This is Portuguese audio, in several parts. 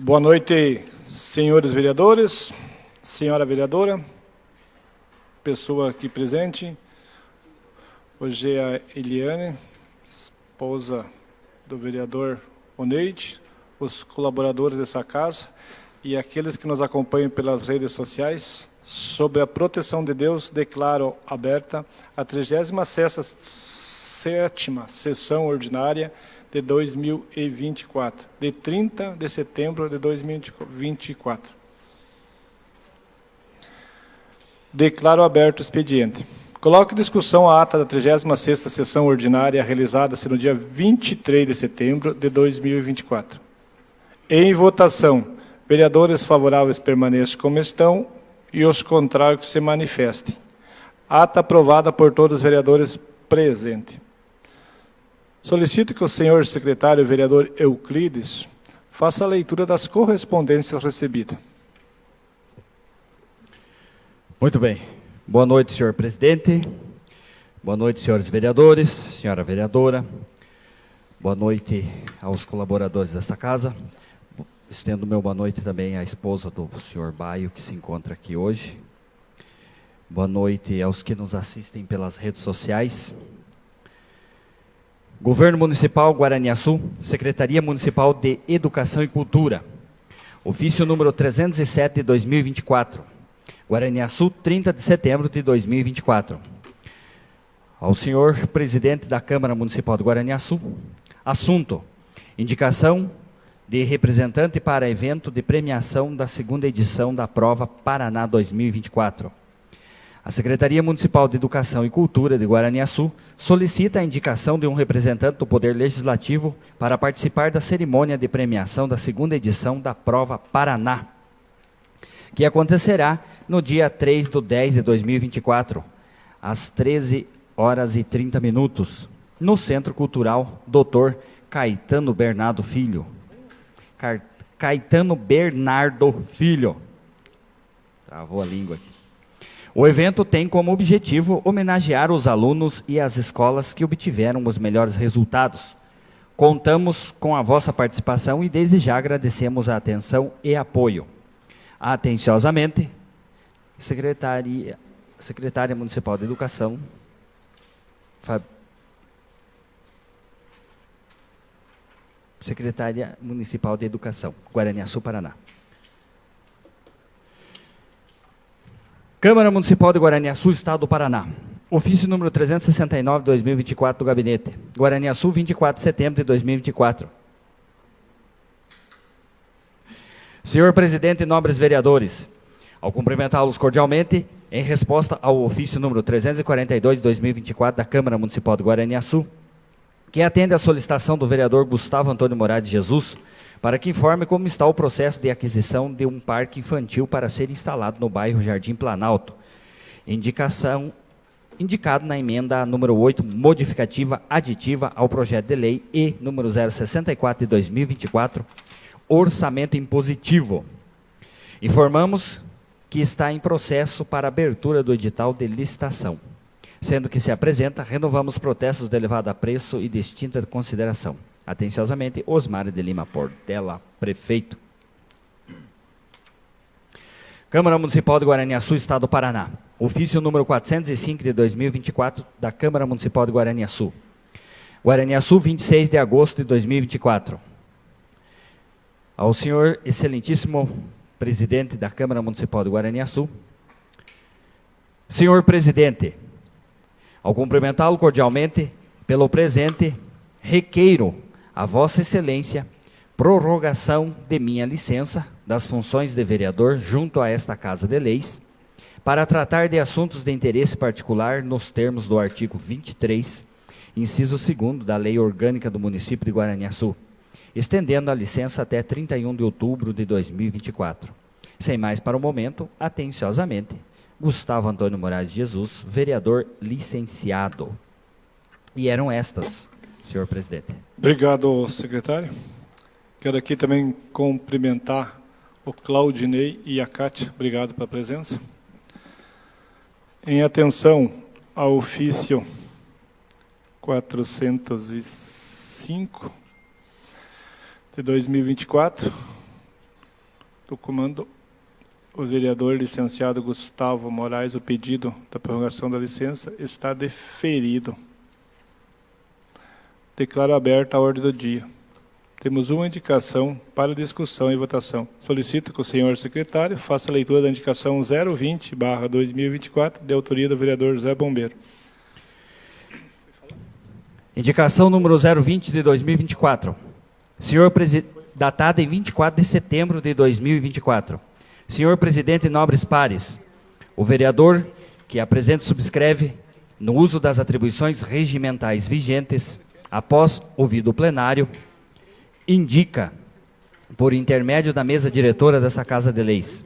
Boa noite, senhores vereadores, senhora vereadora, pessoa aqui presente. Hoje é a Eliane, esposa do vereador Oneide, os colaboradores dessa casa e aqueles que nos acompanham pelas redes sociais. Sob a proteção de Deus, declaro aberta a 37ª sessão ordinária de 2024, de 30 de setembro de 2024. Declaro aberto o expediente. Coloco em discussão a ata da 36ª sessão ordinária realizada-se no dia 23 de setembro de 2024. Em votação, vereadores favoráveis permaneçam como estão e os contrários que se manifestem. Ata aprovada por todos os vereadores presentes. Solicito que o senhor secretário, vereador Euclides, faça a leitura das correspondências recebidas. Muito bem. Boa noite, senhor presidente. Boa noite, senhores vereadores, senhora vereadora. Boa noite aos colaboradores desta casa. Estendo meu boa noite também à esposa do senhor Baio, que se encontra aqui hoje. Boa noite aos que nos assistem pelas redes sociais. Governo Municipal Guaraniaçu, Secretaria Municipal de Educação e Cultura. Ofício número 307 de 2024. Guaraniaçu, 30 de setembro de 2024. Ao senhor presidente da Câmara Municipal de Guaraniaçu. Assunto: indicação de representante para evento de premiação da segunda edição da Prova Paraná 2024. A Secretaria Municipal de Educação e Cultura de Guaraniaçu solicita a indicação de um representante do Poder Legislativo para participar da cerimônia de premiação da segunda edição da Prova Paraná, que acontecerá no dia 3/10 de 2024, às 13h30, no Centro Cultural Dr. Caetano Bernardo Filho. Caetano Bernardo Filho. Travou a língua aqui. O evento tem como objetivo homenagear os alunos e as escolas que obtiveram os melhores resultados. Contamos com a vossa participação e desde já agradecemos a atenção e apoio. Atenciosamente, Secretária Municipal de Educação, Secretaria Municipal de Educação, Guaraniaçu, Paraná. Câmara Municipal de Guaraniaçu, Estado do Paraná. Ofício número 369 de 2024 do Gabinete. Guaraniaçu, 24 de setembro de 2024. Senhor presidente e nobres vereadores, ao cumprimentá-los cordialmente, em resposta ao ofício número 342 de 2024 da Câmara Municipal de Guaraniaçu, que atende à solicitação do vereador Gustavo Antônio Moraes Jesus, para que informe como está o processo de aquisição de um parque infantil para ser instalado no bairro Jardim Planalto. Indicado na emenda número 8, modificativa aditiva ao projeto de lei E número 064 de 2024, orçamento impositivo. Informamos que está em processo para abertura do edital de licitação. Sendo que se apresenta, renovamos protestos de elevado a preço e de extinta consideração. Atenciosamente, Osmar de Lima Portela, prefeito. Câmara Municipal de Guaraniaçu, Estado do Paraná. Ofício número 405 de 2024 da Câmara Municipal de Guaraniaçu. Guaraniaçu, 26 de agosto de 2024. Ao senhor excelentíssimo presidente da Câmara Municipal de Guaraniaçu. Senhor presidente, ao cumprimentá-lo cordialmente pelo presente, requeiro a Vossa Excelência prorrogação de minha licença das funções de vereador junto a esta Casa de Leis para tratar de assuntos de interesse particular nos termos do artigo 23, inciso 2º da Lei Orgânica do Município de Guaraniaçu, estendendo a licença até 31 de outubro de 2024. Sem mais para o momento, atenciosamente, Gustavo Antônio Moraes Jesus, vereador licenciado. E eram estas, senhor presidente. Obrigado, secretário. Quero aqui também cumprimentar o Claudinei e a Cátia. Obrigado pela presença. Em atenção ao ofício 405 de 2024, do comando, o vereador licenciado Gustavo Moraes, o pedido da prorrogação da licença está deferido. Declaro aberta a ordem do dia. Temos uma indicação para discussão e votação. Solicito que o senhor secretário faça a leitura da indicação 020/2024, de autoria do vereador Zé Bombeiro. Indicação número 020 de 2024. Senhor datada em 24 de setembro de 2024. Senhor presidente e nobres pares, o vereador que apresenta e subscreve, no uso das atribuições regimentais vigentes, após ouvido o plenário, indica, por intermédio da mesa diretora dessa Casa de Leis,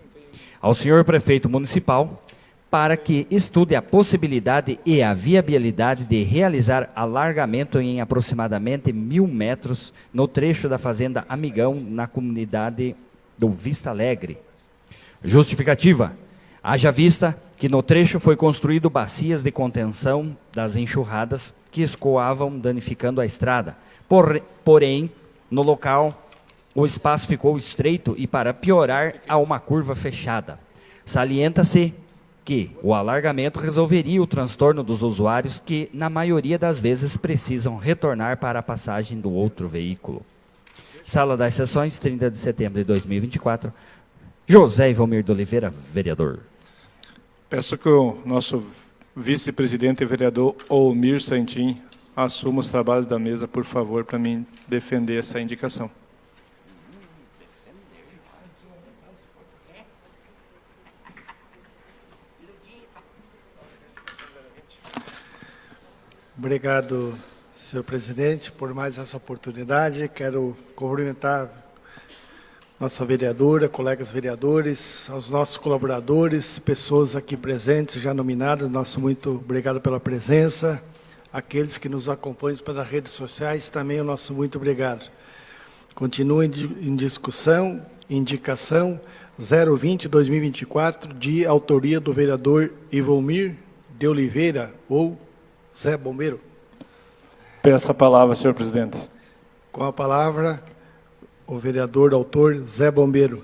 ao senhor prefeito municipal, para que estude a possibilidade e a viabilidade de realizar alargamento em aproximadamente 1.000 metros no trecho da Fazenda Amigão, na comunidade do Vista Alegre. Justificativa: haja vista que no trecho foi construído bacias de contenção das enxurradas que escoavam, danificando a estrada. Porém, no local, o espaço ficou estreito e, para piorar, há uma curva fechada. Salienta-se que o alargamento resolveria o transtorno dos usuários que, na maioria das vezes, precisam retornar para a passagem do outro veículo. Sala das Sessões, 30 de setembro de 2024. José Ivalmir de Oliveira, vereador. Peço que o nosso vice-presidente e vereador Olmir Santin assuma os trabalhos da mesa, por favor, para mim defender essa indicação. Obrigado, senhor presidente, por mais essa oportunidade. Quero cumprimentar nossa vereadora, colegas vereadores, aos nossos colaboradores, pessoas aqui presentes, já nominadas, nosso muito obrigado pela presença. Aqueles que nos acompanham pelas redes sociais, também o nosso muito obrigado. Continua em discussão, indicação 020/2024, de autoria do vereador Ivalmir de Oliveira, ou Zé Bombeiro. Peço a palavra, senhor presidente. Com a palavra, o vereador autor Zé Bombeiro.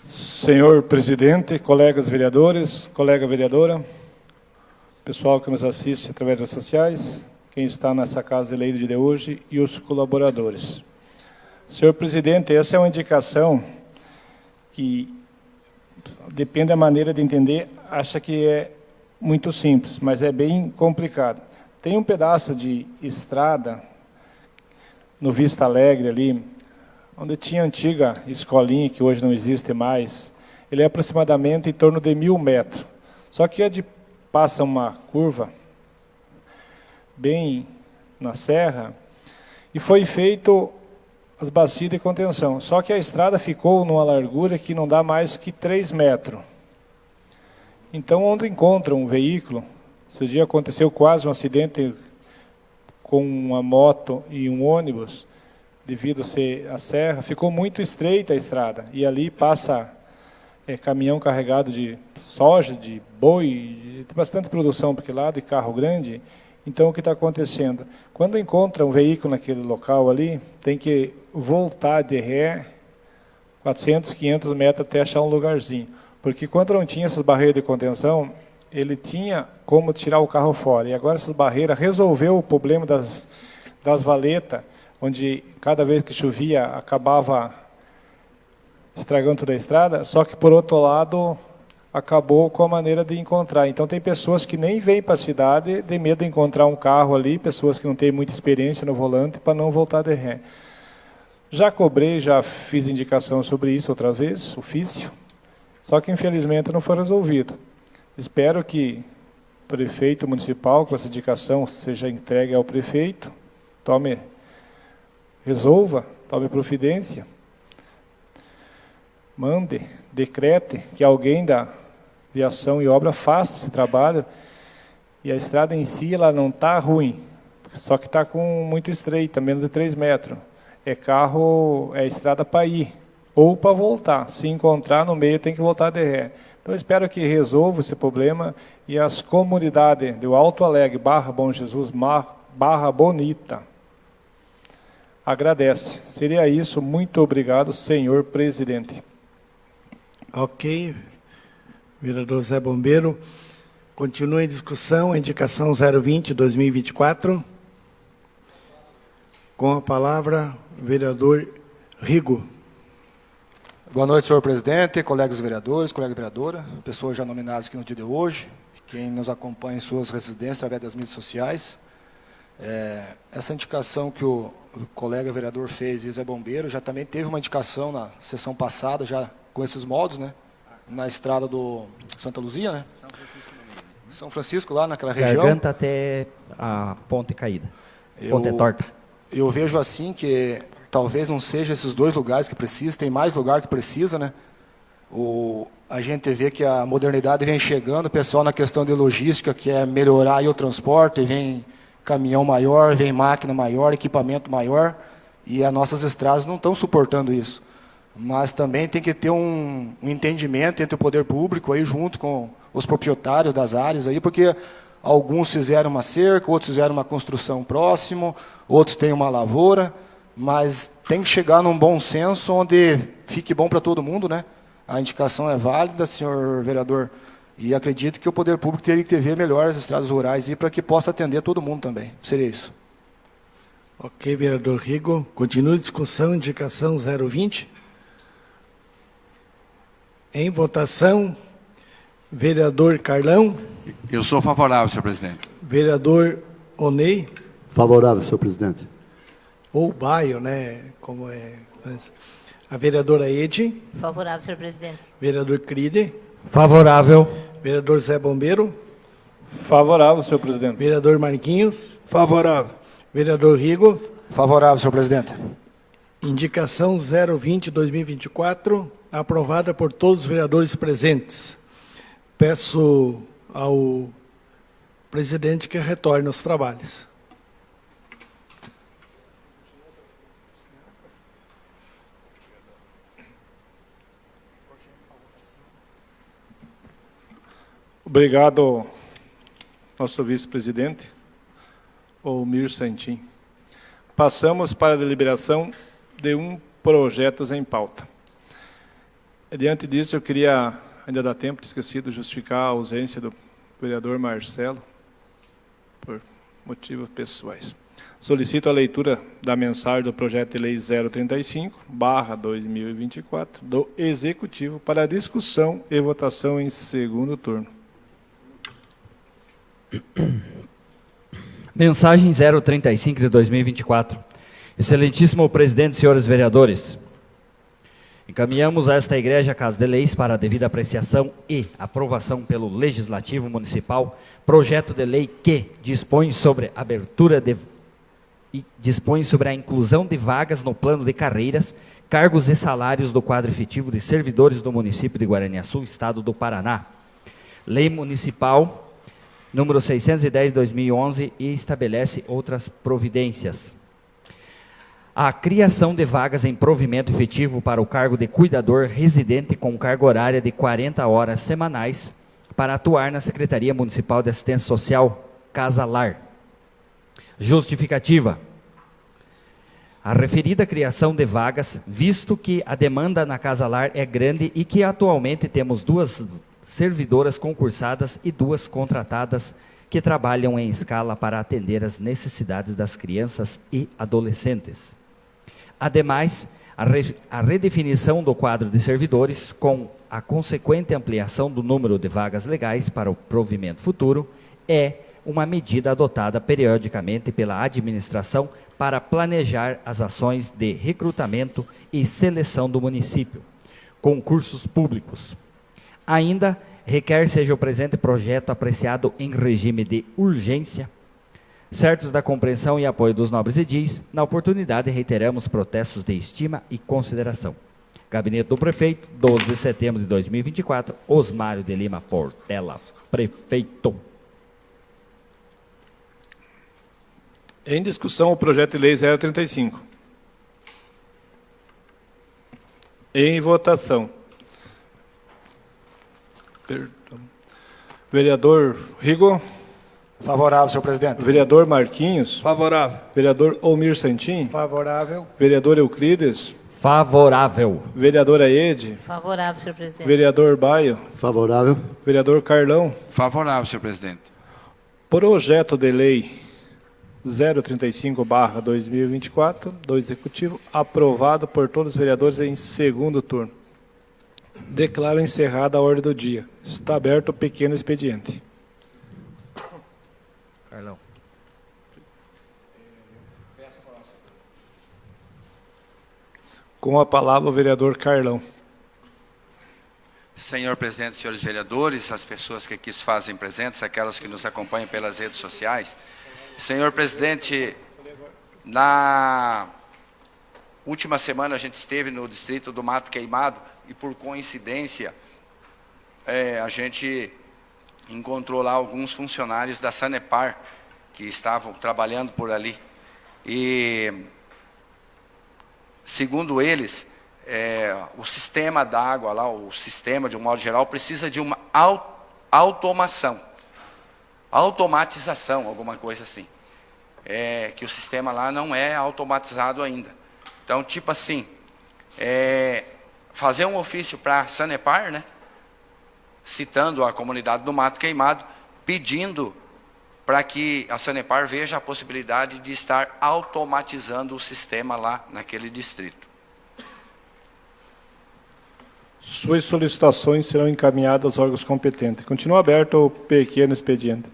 Senhor presidente, colegas vereadores, colega vereadora, pessoal que nos assiste através das sociais, quem está nessa Casa de Leis de hoje e os colaboradores. Senhor presidente, essa é uma indicação que, depende da maneira de entender, acha que é muito simples, mas é bem complicado. Tem um pedaço de estrada no Vista Alegre ali, onde tinha a antiga escolinha, que hoje não existe mais. Ele é aproximadamente em torno de 1.000 metros. Só que passa uma curva bem na serra e foi feito as bacias de contenção. Só que a estrada ficou numa largura que não dá mais que 3 metros. Então, onde encontra um veículo, esse dia aconteceu quase um acidente com uma moto e um ônibus, devido a ser a serra, ficou muito estreita a estrada, e ali passa caminhão carregado de soja, de boi, de bastante produção para aquele lado, e carro grande. Então, o que está acontecendo? Quando encontra um veículo naquele local ali, tem que voltar de ré 400, 500 metros até achar um lugarzinho. Porque quando não tinha essas barreiras de contenção, ele tinha como tirar o carro fora. E agora essas barreiras resolveu o problema das valetas, onde cada vez que chovia acabava estragando toda a estrada, só que por outro lado acabou com a maneira de encontrar. Então tem pessoas que nem vêm para a cidade de medo de encontrar um carro ali, pessoas que não têm muita experiência no volante para não voltar de ré. Já cobrei, já fiz indicação sobre isso outra vez, ofício, só que infelizmente não foi resolvido. Espero que o prefeito municipal, com essa indicação, seja entregue ao prefeito, resolva, tome providência, mande, decrete que alguém da viação e obra faça esse trabalho. E a estrada em si, ela não está ruim, só que está com muito estreita, menos de 3 metros. É estrada para ir, ou para voltar. Se encontrar no meio, tem que voltar de ré. Então, espero que resolva esse problema e as comunidades do Alto Alegre, Barra Bom Jesus, Barra Bonita, agradece. Seria isso. Muito obrigado, senhor presidente. Ok. Vereador Zé Bombeiro. Continua em discussão a indicação 020-2024. Com a palavra, vereador Rigo. Boa noite, senhor presidente, colegas vereadores, colega vereadora, pessoas já nominadas aqui no dia de hoje, quem nos acompanha em suas residências através das mídias sociais. Essa indicação que o colega vereador fez, Zé Bombeiro, já também teve uma indicação na sessão passada, já com esses moldes, né? Na estrada do Santa Luzia, né? São Francisco, lá naquela região. Garganta até a ponte caída. Ponte torta. Eu vejo assim que talvez não seja esses dois lugares que precisa, tem mais lugar que precisa, né? A gente vê que a modernidade vem chegando, o pessoal na questão de logística quer melhorar aí o transporte, vem caminhão maior, vem máquina maior, equipamento maior, e as nossas estradas não estão suportando isso. Mas também tem que ter um entendimento entre o poder público aí junto com os proprietários das áreas aí, porque alguns fizeram uma cerca, outros fizeram uma construção próximo, outros têm uma lavoura, mas tem que chegar num bom senso onde fique bom para todo mundo, né? A indicação é válida, senhor vereador, e acredito que o poder público teria que ver melhor as estradas rurais aí para que possa atender todo mundo também. Seria isso. Ok, vereador Rigo. Continua a discussão, indicação 020. Em votação, vereador Carlão. Eu sou favorável, senhor presidente. Vereador Onei. Favorável, senhor presidente. Ou Baio, né? Como é. A vereadora Edi. Favorável, senhor presidente. Vereador Cride. Favorável. Vereador Zé Bombeiro. Favorável, senhor presidente. Vereador Marquinhos. Favorável. Vereador Rigo. Favorável, senhor presidente. Indicação 020-2024, aprovada por todos os vereadores presentes. Peço ao presidente que retorne aos trabalhos. Obrigado, nosso vice-presidente, Olmir Santin. Passamos para a deliberação de projetos em pauta. Diante disso, eu queria, ainda dá tempo, esquecido, justificar a ausência do vereador Marcelo, por motivos pessoais. Solicito a leitura da mensagem do projeto de lei 035/2024 do Executivo para discussão e votação em segundo turno. Mensagem 035 de 2024. Excelentíssimo presidente, senhores vereadores, encaminhamos a esta igreja Casa de Leis para a devida apreciação e aprovação pelo Legislativo Municipal projeto de lei que dispõe sobre a inclusão de vagas no plano de carreiras, cargos e salários do quadro efetivo de servidores do município de Guaraniaçu, estado do Paraná. Lei Municipal número 610 de 2011 e estabelece outras providências. A criação de vagas em provimento efetivo para o cargo de cuidador residente com carga horária de 40 horas semanais para atuar na Secretaria Municipal de Assistência Social Casa Lar. Justificativa. A referida criação de vagas, visto que a demanda na Casa Lar é grande e que atualmente temos 2 servidoras concursadas e 2 contratadas que trabalham em escala para atender as necessidades das crianças e adolescentes. Ademais, a redefinição do quadro de servidores com a consequente ampliação do número de vagas legais para o provimento futuro é uma medida adotada periodicamente pela administração para planejar as ações de recrutamento e seleção do município, concursos públicos. Ainda requer seja o presente projeto apreciado em regime de urgência. Certos da compreensão e apoio dos nobres edis, na oportunidade reiteramos protestos de estima e consideração. Gabinete do Prefeito, 12 de setembro de 2024, Osmário de Lima Portela, Prefeito. Em discussão, o projeto de lei 035. Em votação. Perdão. Vereador Rigo. Favorável, senhor presidente. Vereador Marquinhos. Favorável. Vereador Olmir Santin. Favorável. Vereador Euclides. Favorável. Vereadora Ede. Favorável, senhor presidente. Vereador Baio. Favorável. Vereador Carlão. Favorável, senhor presidente. Projeto de lei 035/2024 do Executivo, aprovado por todos os vereadores em segundo turno. Declaro encerrada a ordem do dia. Está aberto o pequeno expediente. Carlão. Com a palavra o vereador Carlão. Senhor presidente, senhores vereadores, as pessoas que aqui se fazem presentes, aquelas que nos acompanham pelas redes sociais. Senhor presidente, na última semana a gente esteve no distrito do Mato Queimado e, por coincidência, a gente encontrou lá alguns funcionários da Sanepar que estavam trabalhando por ali. E, segundo eles, o sistema da água lá, o sistema de um modo geral, precisa de uma automatização, alguma coisa assim. Que o sistema lá não é automatizado ainda. Então, tipo assim, fazer um ofício para a Sanepar, né, citando a comunidade do Mato Queimado, pedindo para que a Sanepar veja a possibilidade de estar automatizando o sistema lá naquele distrito. Suas solicitações serão encaminhadas aos órgãos competentes. Continua aberto o pequeno expediente.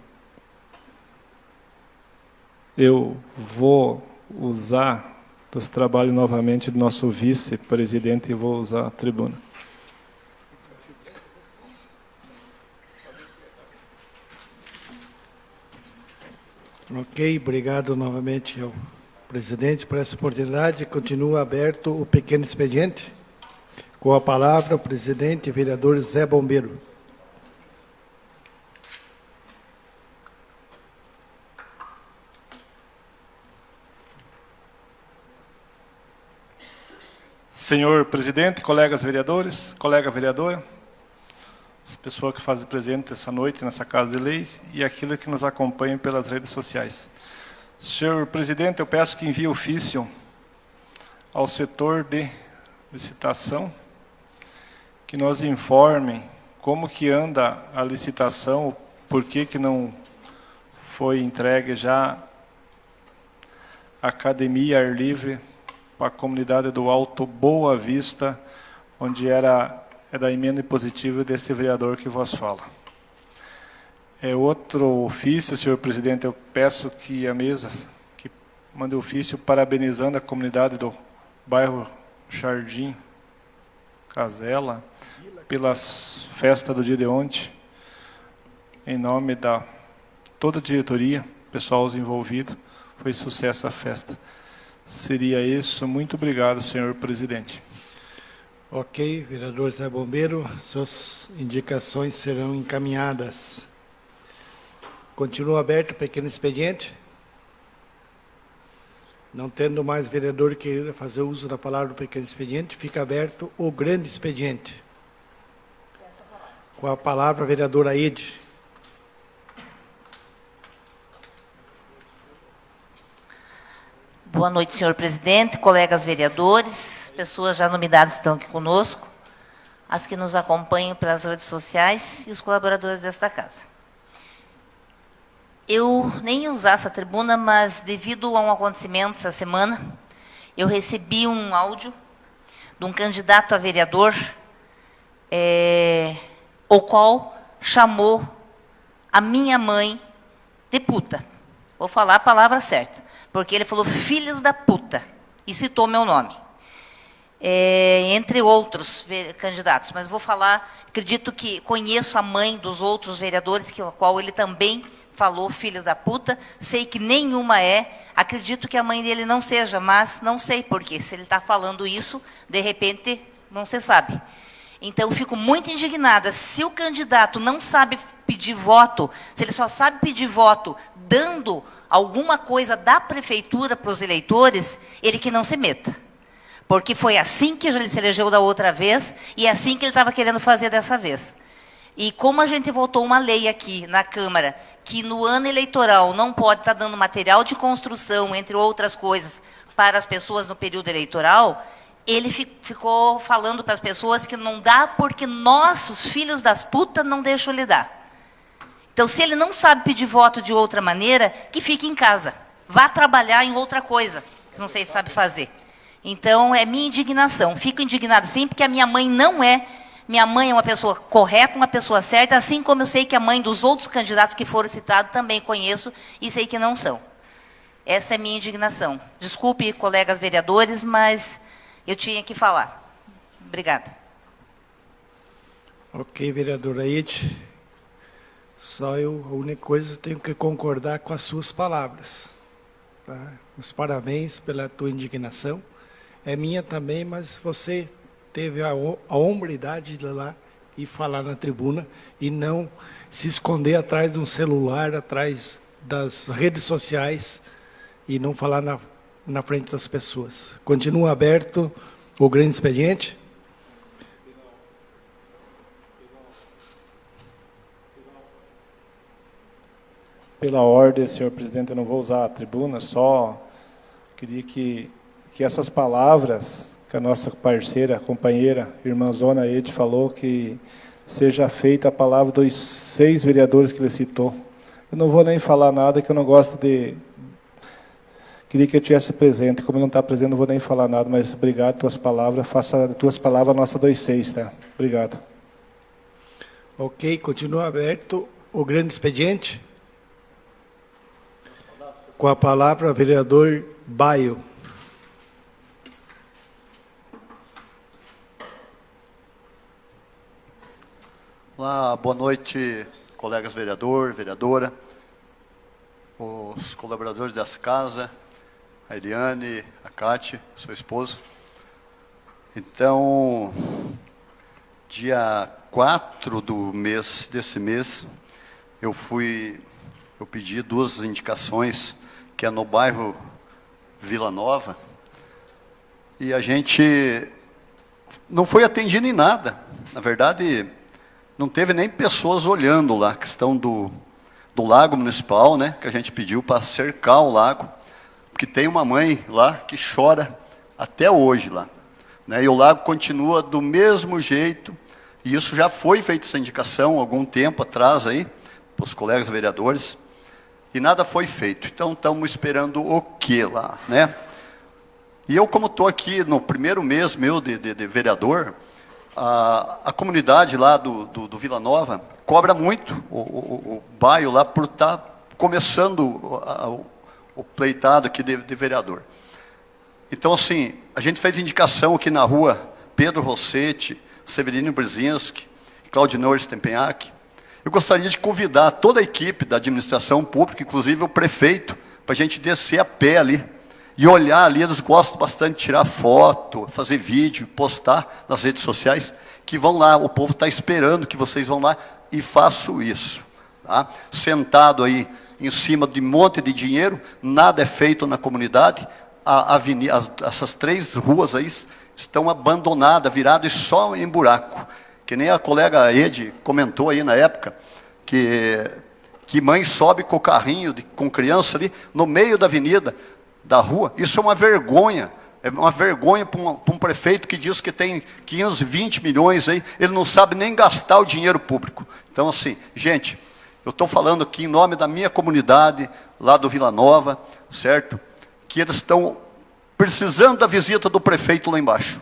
Eu vou usar dos trabalhos novamente do nosso vice-presidente e vou usar a tribuna. Ok, obrigado novamente ao presidente por essa oportunidade. Continua aberto o pequeno expediente. Com a palavra, o presidente, vereador Zé Bombeiro. Senhor presidente, colegas vereadores, colega vereadora, as pessoas que fazem presente essa noite nessa Casa de Leis e aqueles que nos acompanham pelas redes sociais. Senhor presidente, eu peço que envie ofício ao setor de licitação, que nos informem como que anda a licitação, por que não foi entregue já a Academia Ar Livre para a comunidade do Alto Boa Vista, onde é da emenda impositiva desse vereador que vos fala. Outro ofício, senhor presidente, eu peço que a mesa que mande ofício parabenizando a comunidade do bairro Jardim Casela pelas festas do dia de ontem, em nome da toda a diretoria, pessoal envolvido, foi sucesso a festa. Seria isso. Muito obrigado, senhor presidente. Ok, vereador Zé Bombeiro, suas indicações serão encaminhadas. Continua aberto o pequeno expediente. Não tendo mais vereador que queira fazer uso da palavra do pequeno expediente, fica aberto o grande expediente. Com a palavra, a vereadora Ede. Boa noite, senhor presidente, colegas vereadores, pessoas já nomeadas estão aqui conosco, as que nos acompanham pelas redes sociais e os colaboradores desta casa. Eu nem ia usar essa tribuna, mas devido a um acontecimento essa semana, eu recebi um áudio de um candidato a vereador, o qual chamou a minha mãe de puta. Vou falar a palavra certa, porque ele falou filhos da puta e citou meu nome. Entre outros candidatos, mas vou falar, acredito que conheço a mãe dos outros vereadores, que a qual ele também falou filhos da puta, sei que nenhuma acredito que a mãe dele não seja, mas não sei porquê, se ele está falando isso, de repente, não se sabe. Então, fico muito indignada, se o candidato não sabe pedir voto, se ele só sabe pedir voto dando alguma coisa da prefeitura para os eleitores, ele que não se meta. Porque foi assim que ele se elegeu da outra vez, e é assim que ele estava querendo fazer dessa vez. E como a gente votou uma lei aqui na Câmara, que no ano eleitoral não pode estar dando material de construção, entre outras coisas, para as pessoas no período eleitoral, ele ficou falando para as pessoas que não dá porque nossos filhos das putas não deixam ele dar. Então, se ele não sabe pedir voto de outra maneira, que fique em casa. Vá trabalhar em outra coisa, que não sei se sabe fazer. Então, é minha indignação. Fico indignada sim, porque a minha mãe não é... Minha mãe é uma pessoa correta, uma pessoa certa, assim como eu sei que a mãe dos outros candidatos que foram citados também conheço e sei que não são. Essa é a minha indignação. Desculpe, colegas vereadores, mas eu tinha que falar. Obrigada. Ok, vereadora Aide. Só eu, a única coisa, tenho que concordar com as suas palavras. Tá? Os parabéns pela tua indignação. É minha também, mas você teve a hombridade de ir lá e falar na tribuna e não se esconder atrás de um celular, atrás das redes sociais e não falar na frente das pessoas. Continua aberto o grande expediente. Pela ordem, senhor presidente, eu não vou usar a tribuna, só queria que essas palavras que a nossa parceira, companheira, irmãzona Aide falou, que seja feita a palavra dos 6 vereadores que ele citou. Eu não vou nem falar nada, que eu não gosto de... Queria que eu estivesse presente. Como não está presente, não vou nem falar nada, mas obrigado, tuas palavras. Faça das tuas palavras a nossa 2-6, tá? Obrigado. Ok, continua aberto o grande expediente. Com a palavra, o vereador Baio. Olá, boa noite, colegas vereador, vereadora, os colaboradores dessa casa, a Eliane, a Cátia, sua esposa. Então, dia 4 desse mês, eu pedi 2 indicações, que é no bairro Vila Nova, e a gente não foi atendido em nada. Na verdade, não teve nem pessoas olhando lá, a questão do lago municipal, né, que a gente pediu para cercar o lago, porque tem uma mãe lá que chora até hoje lá, né, e o lago continua do mesmo jeito, e isso já foi feito essa indicação algum tempo atrás aí, para os colegas vereadores, e nada foi feito. Então, estamos esperando o quê lá, né? E eu, como estou aqui no primeiro mês meu de vereador, a comunidade lá do Vila Nova cobra muito o bairro lá por estar começando o pleitado aqui de vereador. Então, assim, a gente fez indicação aqui na rua Pedro Rossetti, Severino Brzezinski, Claudinor Stempenhac. Eu gostaria de convidar toda a equipe da administração pública, inclusive o prefeito, para a gente descer a pé ali e olhar ali. Eles gostam bastante de tirar foto, fazer vídeo, postar nas redes sociais, que vão lá, o povo está esperando que vocês vão lá e façam isso. Tá? Sentado aí em cima de um monte de dinheiro, nada é feito na comunidade, essas 3 ruas aí estão abandonadas, viradas só em buraco. Que nem a colega Ede comentou aí na época, que mãe sobe com o carrinho, com criança ali, no meio da avenida, da rua. Isso é uma vergonha para um prefeito que diz que tem 520 milhões aí, ele não sabe nem gastar o dinheiro público. Então, assim, gente, eu estou falando aqui em nome da minha comunidade, lá do Vila Nova, certo? Que eles estão precisando da visita do prefeito lá embaixo.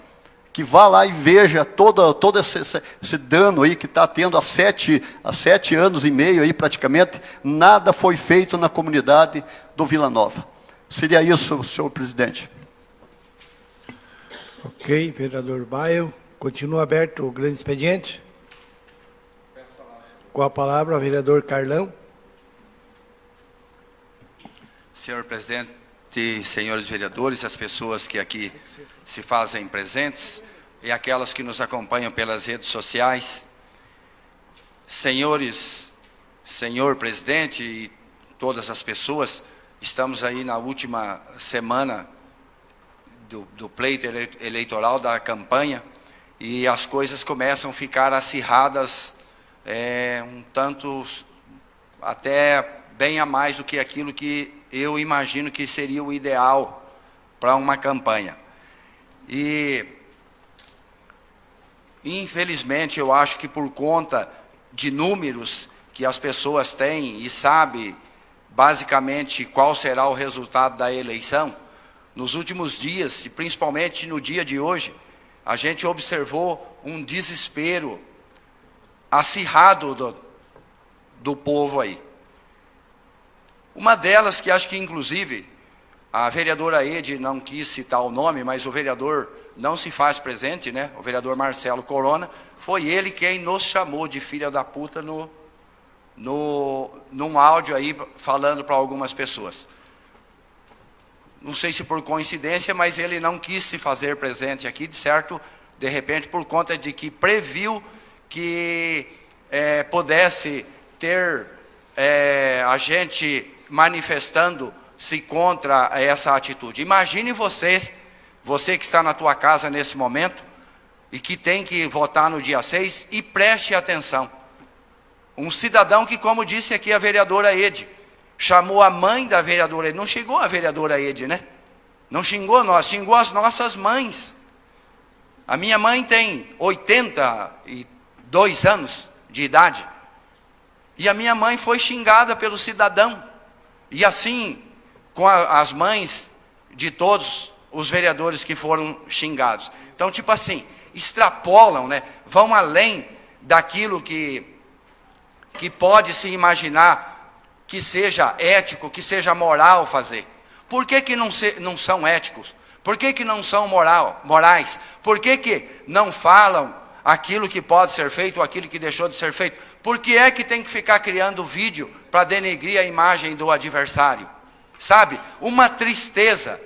Que vá lá e veja todo esse dano aí que está tendo há 7 anos e meio aí praticamente, nada foi feito na comunidade do Vila Nova. Seria isso, senhor presidente. Ok, vereador Baio. Continua aberto o grande expediente. Com a palavra, o vereador Carlão. Senhor presidente, senhores vereadores, as pessoas que aqui se fazem presentes e aquelas que nos acompanham pelas redes sociais, senhores, senhor presidente e todas as pessoas, estamos aí na última semana do pleito eleitoral, da campanha, e as coisas começam a ficar acirradas, um tanto, até bem a mais do que aquilo que eu imagino que seria o ideal para uma campanha. E, infelizmente, eu acho que por conta de números que as pessoas têm e sabem basicamente qual será o resultado da eleição, nos últimos dias, e principalmente no dia de hoje, a gente observou um desespero acirrado do povo aí. Uma delas, que acho que inclusive a vereadora Ede não quis citar o nome, mas o vereador não se faz presente, né? O vereador Marcelo Corona, foi ele quem nos chamou de filha da puta num áudio aí, falando para algumas pessoas. Não sei se por coincidência, mas ele não quis se fazer presente aqui, de repente, por conta de que previu que pudesse ter a gente manifestando-se contra essa atitude. Imagine você que está na tua casa nesse momento e que tem que votar no dia 6, e preste atenção. Um cidadão que, como disse aqui a vereadora Ede, chamou a mãe da vereadora Ede, não xingou a vereadora Ede, né? Não xingou nós, xingou as nossas mães. A minha mãe tem 82 anos de idade, e a minha mãe foi xingada pelo cidadão, e assim com as mães de todos os vereadores que foram xingados. Então, tipo assim, extrapolam, né? Vão além daquilo que pode se imaginar que seja ético, que seja moral fazer. Por que não são éticos? Por que não são morais? Por que não falam aquilo que pode ser feito ou aquilo que deixou de ser feito? Por que é que tem que ficar criando vídeo para denegrir a imagem do adversário? Sabe? Uma tristeza.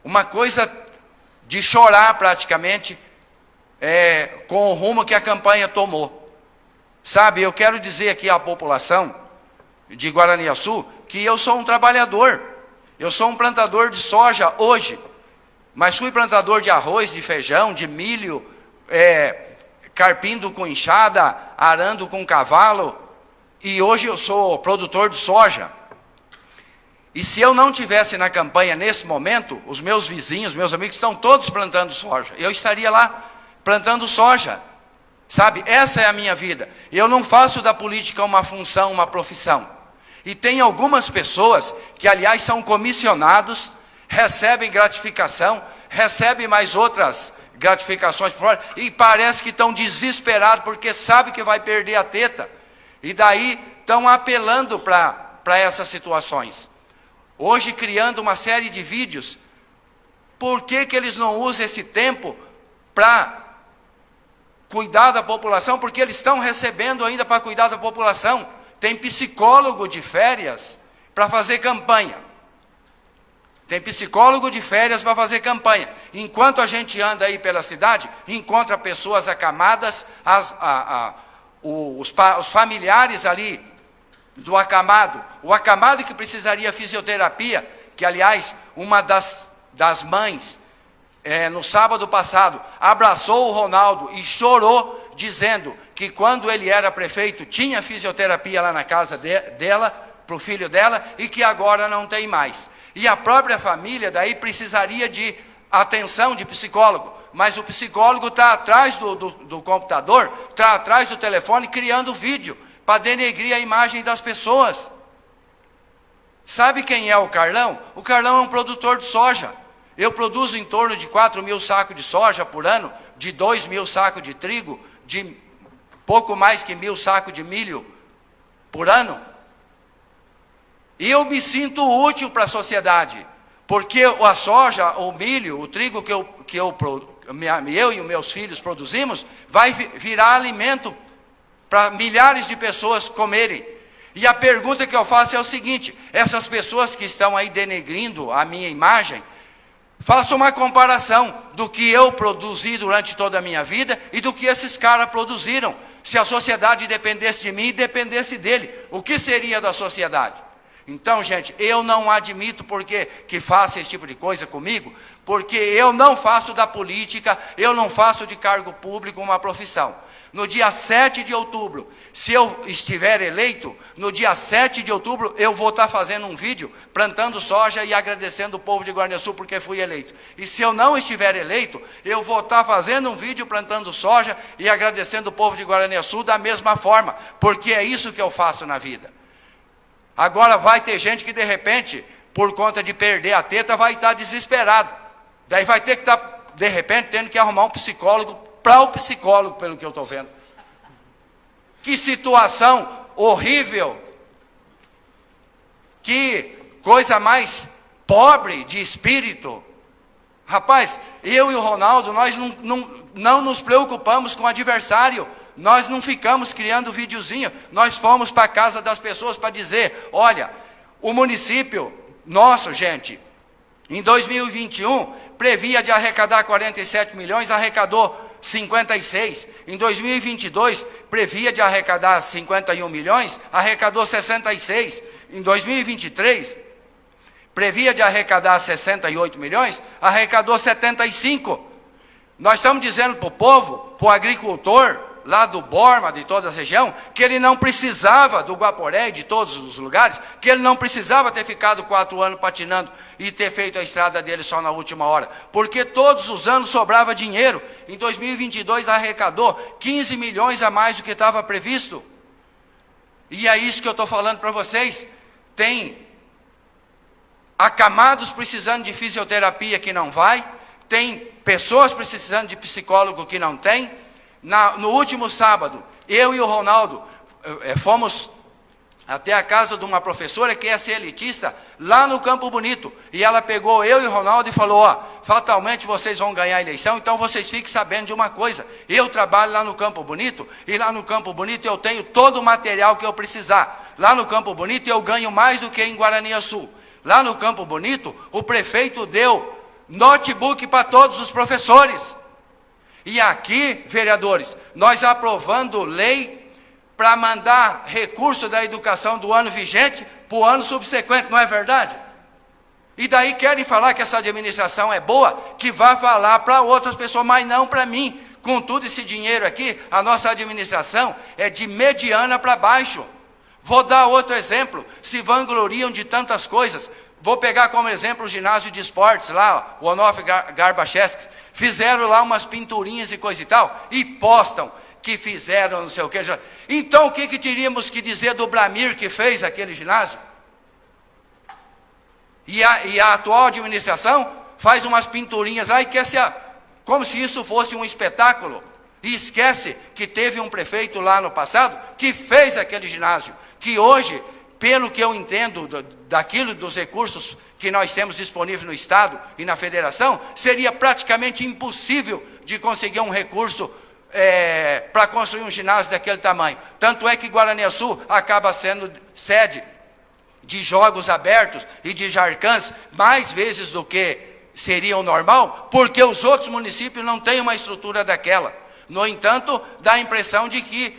Uma coisa de chorar praticamente com o rumo que a campanha tomou. Sabe, eu quero dizer aqui à população de Guaraniaçu que eu sou um trabalhador. Eu sou um plantador de soja hoje, mas fui plantador de arroz, de feijão, de milho, carpindo com enxada, arando com cavalo, e hoje eu sou produtor de soja. E se eu não tivesse na campanha nesse momento, os meus vizinhos, meus amigos estão todos plantando soja. Eu estaria lá plantando soja. Sabe, essa é a minha vida. Eu não faço da política uma função, uma profissão. E tem algumas pessoas que, aliás, são comissionados, recebem gratificação, recebem mais outras gratificações por fora, e parece que estão desesperados porque sabem que vai perder a teta. E daí estão apelando para essas situações. Hoje criando uma série de vídeos. Por que eles não usam esse tempo para cuidar da população? Porque eles estão recebendo ainda para cuidar da população. Tem psicólogo de férias para fazer campanha. Tem psicólogo de férias para fazer campanha. Enquanto a gente anda aí pela cidade, encontra pessoas acamadas, os familiares ali do acamado, o acamado que precisaria fisioterapia, que aliás, uma das mães, no sábado passado, abraçou o Ronaldo e chorou, dizendo que quando ele era prefeito, tinha fisioterapia lá na casa dela, para o filho dela, e que agora não tem mais. E a própria família daí precisaria de atenção de psicólogo, mas o psicólogo está atrás do computador, está atrás do telefone, criando vídeo, para denegrir a imagem das pessoas. Sabe quem é o Carlão? O Carlão é um produtor de soja. Eu produzo em torno de 4.000 sacos de soja por ano, de 2.000 sacos de trigo, de pouco mais que 1.000 sacos de milho por ano. E eu me sinto útil para a sociedade, porque a soja, o milho, o trigo que eu e os meus filhos produzimos, vai virar alimento para milhares de pessoas comerem. E a pergunta que eu faço é o seguinte: essas pessoas que estão aí denegrindo a minha imagem, faça uma comparação do que eu produzi durante toda a minha vida e do que esses caras produziram. Se a sociedade dependesse de mim e dependesse dele, o que seria da sociedade? Então, gente, eu não admito que faça esse tipo de coisa comigo, porque eu não faço da política, eu não faço de cargo público uma profissão. No dia 7 de outubro, se eu estiver eleito, no dia 7 de outubro, eu vou estar fazendo um vídeo, plantando soja e agradecendo o povo de Guaraniaçu porque fui eleito. E se eu não estiver eleito, eu vou estar fazendo um vídeo plantando soja e agradecendo o povo de Guaraniaçu da mesma forma, porque é isso que eu faço na vida. Agora vai ter gente que de repente, por conta de perder a teta, vai estar desesperado. Daí vai ter que estar, de repente, tendo que arrumar um psicólogo para o psicólogo, pelo que eu estou vendo. Que situação horrível. Que coisa mais pobre de espírito. Rapaz, eu e o Ronaldo, nós não nos preocupamos com o adversário. Nós não ficamos criando videozinho. Nós fomos para a casa das pessoas para dizer, olha, o município nosso, gente, em 2021, previa de arrecadar 47 milhões, arrecadou 56. Em 2022, previa de arrecadar 51 milhões, arrecadou 66. Em 2023, previa de arrecadar 68 milhões, arrecadou 75. Nós estamos dizendo para o povo, para o agricultor, lá do Borma, de toda a região, que ele não precisava do Guaporé e de todos os lugares, que ele não precisava ter ficado 4 anos patinando e ter feito a estrada dele só na última hora, porque todos os anos sobrava dinheiro. Em 2022 arrecadou 15 milhões a mais do que estava previsto. E é isso que eu estou falando para vocês. Tem acamados precisando de fisioterapia que não vai, tem pessoas precisando de psicólogo que não tem. No último sábado, eu e o Ronaldo fomos até a casa de uma professora que é ser elitista, lá no Campo Bonito. E ela pegou eu e o Ronaldo e falou, ó, fatalmente vocês vão ganhar a eleição, então vocês fiquem sabendo de uma coisa. Eu trabalho lá no Campo Bonito, e lá no Campo Bonito eu tenho todo o material que eu precisar. Lá no Campo Bonito eu ganho mais do que em Guaraniaçu. Lá no Campo Bonito, o prefeito deu notebook para todos os professores. E aqui, vereadores, nós aprovando lei para mandar recurso da educação do ano vigente para o ano subsequente, não é verdade? E daí querem falar que essa administração é boa, que vá falar para outras pessoas, mas não para mim. Com todo esse dinheiro aqui, a nossa administração é de mediana para baixo. Vou dar outro exemplo, se vangloriam de tantas coisas. Vou pegar como exemplo o ginásio de esportes lá, o Onofre Garbacheski. Fizeram lá umas pinturinhas e coisa e tal, e postam que fizeram não sei o que. Então o que teríamos que dizer do Bramir que fez aquele ginásio? E a atual administração faz umas pinturinhas lá e quer ser, como se isso fosse um espetáculo. E esquece que teve um prefeito lá no passado que fez aquele ginásio, que hoje, pelo que eu entendo daquilo dos recursos que nós temos disponíveis no Estado e na Federação, seria praticamente impossível de conseguir um recurso para construir um ginásio daquele tamanho. Tanto é que Guaraniaçu acaba sendo sede de jogos abertos e de Jarcãs mais vezes do que seria o normal, porque os outros municípios não têm uma estrutura daquela. No entanto, dá a impressão de que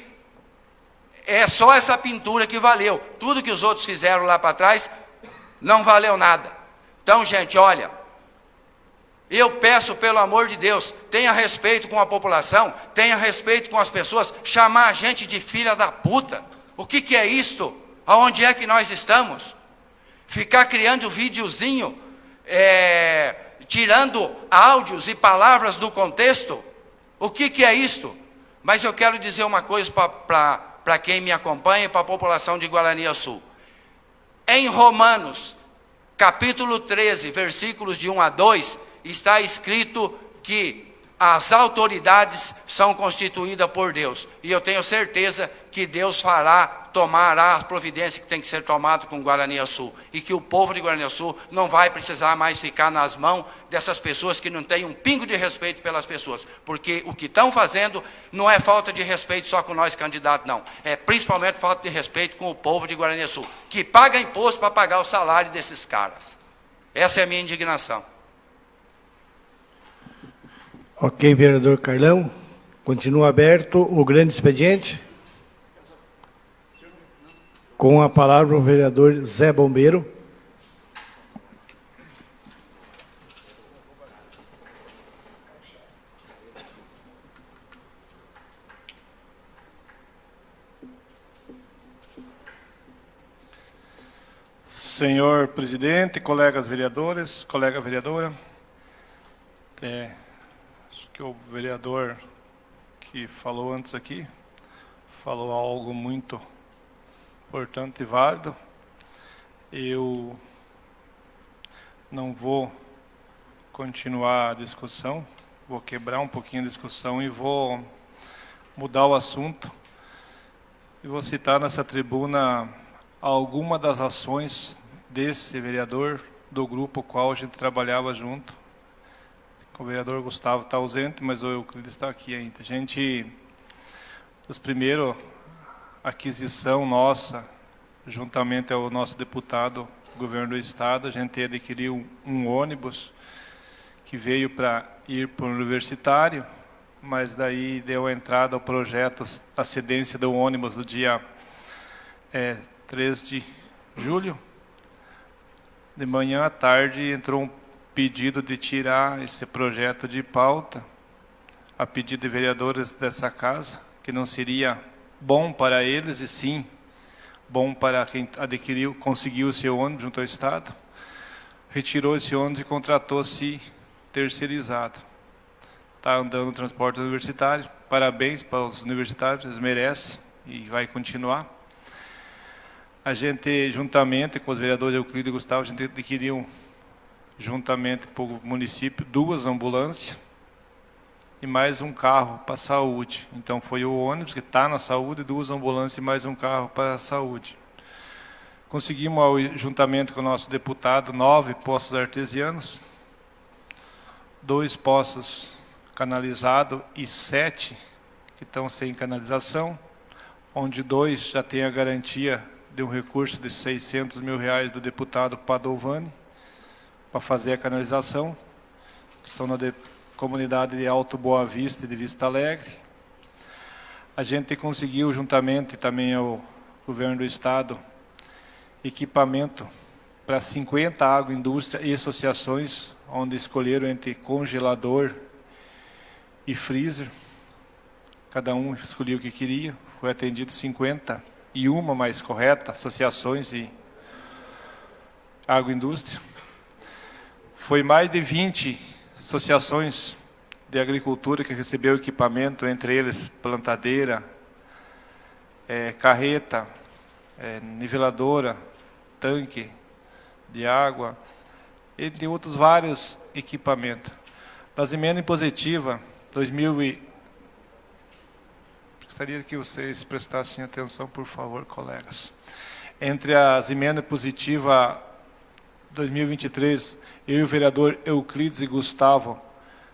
é só essa pintura que valeu. Tudo que os outros fizeram lá para trás não valeu nada. Então, gente, olha, eu peço, pelo amor de Deus, tenha respeito com a população, tenha respeito com as pessoas, chamar a gente de filha da puta. O que é isto? Aonde é que nós estamos? Ficar criando videozinho, tirando áudios e palavras do contexto? O que é isto? Mas eu quero dizer uma coisa para quem me acompanha e para a população de Guaraniaçu. Em Romanos, capítulo 13, versículos de 1 a 2, está escrito que as autoridades são constituídas por Deus. E eu tenho certeza que Deus tomará a providência que tem que ser tomada com Guaraniaçu. E que o povo de Guaraniaçu não vai precisar mais ficar nas mãos dessas pessoas que não têm um pingo de respeito pelas pessoas. Porque o que estão fazendo não é falta de respeito só com nós candidatos, não. É principalmente falta de respeito com o povo de Guaraniaçu, que paga imposto para pagar o salário desses caras. Essa é a minha indignação. Ok, vereador Carlão. Continua aberto o grande expediente. Com a palavra o vereador Zé Bombeiro. Senhor presidente, colegas vereadores, colega vereadora, acho que o vereador que falou antes aqui falou algo muito importante e válido. Eu não vou continuar a discussão, vou quebrar um pouquinho a discussão e vou mudar o assunto e vou citar nessa tribuna alguma das ações desse vereador do grupo qual a gente trabalhava junto. O vereador Gustavo está ausente, mas o Euclides está aqui ainda. A gente, os primeiros aquisição nossa, juntamente ao nosso deputado do governo do estado, a gente adquiriu um ônibus que veio para ir para o universitário, mas daí deu a entrada ao projeto, a cedência do ônibus do dia 3 de julho. De manhã à tarde entrou um pedido de tirar esse projeto de pauta, a pedido de vereadores dessa casa, que não seria bom para eles e sim bom para quem adquiriu, conseguiu o seu ônibus junto ao Estado. Retirou esse ônibus e contratou-se terceirizado. Está andando no transporte universitário. Parabéns para os universitários, eles merecem e vai continuar. A gente, juntamente com os vereadores Euclides e Gustavo, a gente adquiriu, juntamente para o município, 2 ambulâncias e mais um carro para a saúde. Então foi o ônibus que está na saúde, 2 ambulâncias e mais um carro para a saúde. Conseguimos, juntamente com o nosso deputado, 9 poços artesianos, 2 poços canalizados e 7 que estão sem canalização, onde 2 já tem a garantia de um recurso de R$600 mil do deputado Padovani para fazer a canalização, que são na comunidade de Alto Boa Vista e de Vista Alegre. A gente conseguiu, juntamente também ao governo do estado, equipamento para 50 agroindústrias e associações, onde escolheram entre congelador e freezer. Cada um escolheu o que queria. Foi atendido 51 mais correta, associações e agroindústria. Foi mais de 20 associações de agricultura que recebeu equipamento, entre eles plantadeira, carreta, niveladora, tanque de água, entre outros vários equipamentos. Das emendas impositivas, gostaria que vocês prestassem atenção, por favor, colegas. Entre as emendas impositivas 2023, eu e o vereador Euclides e Gustavo,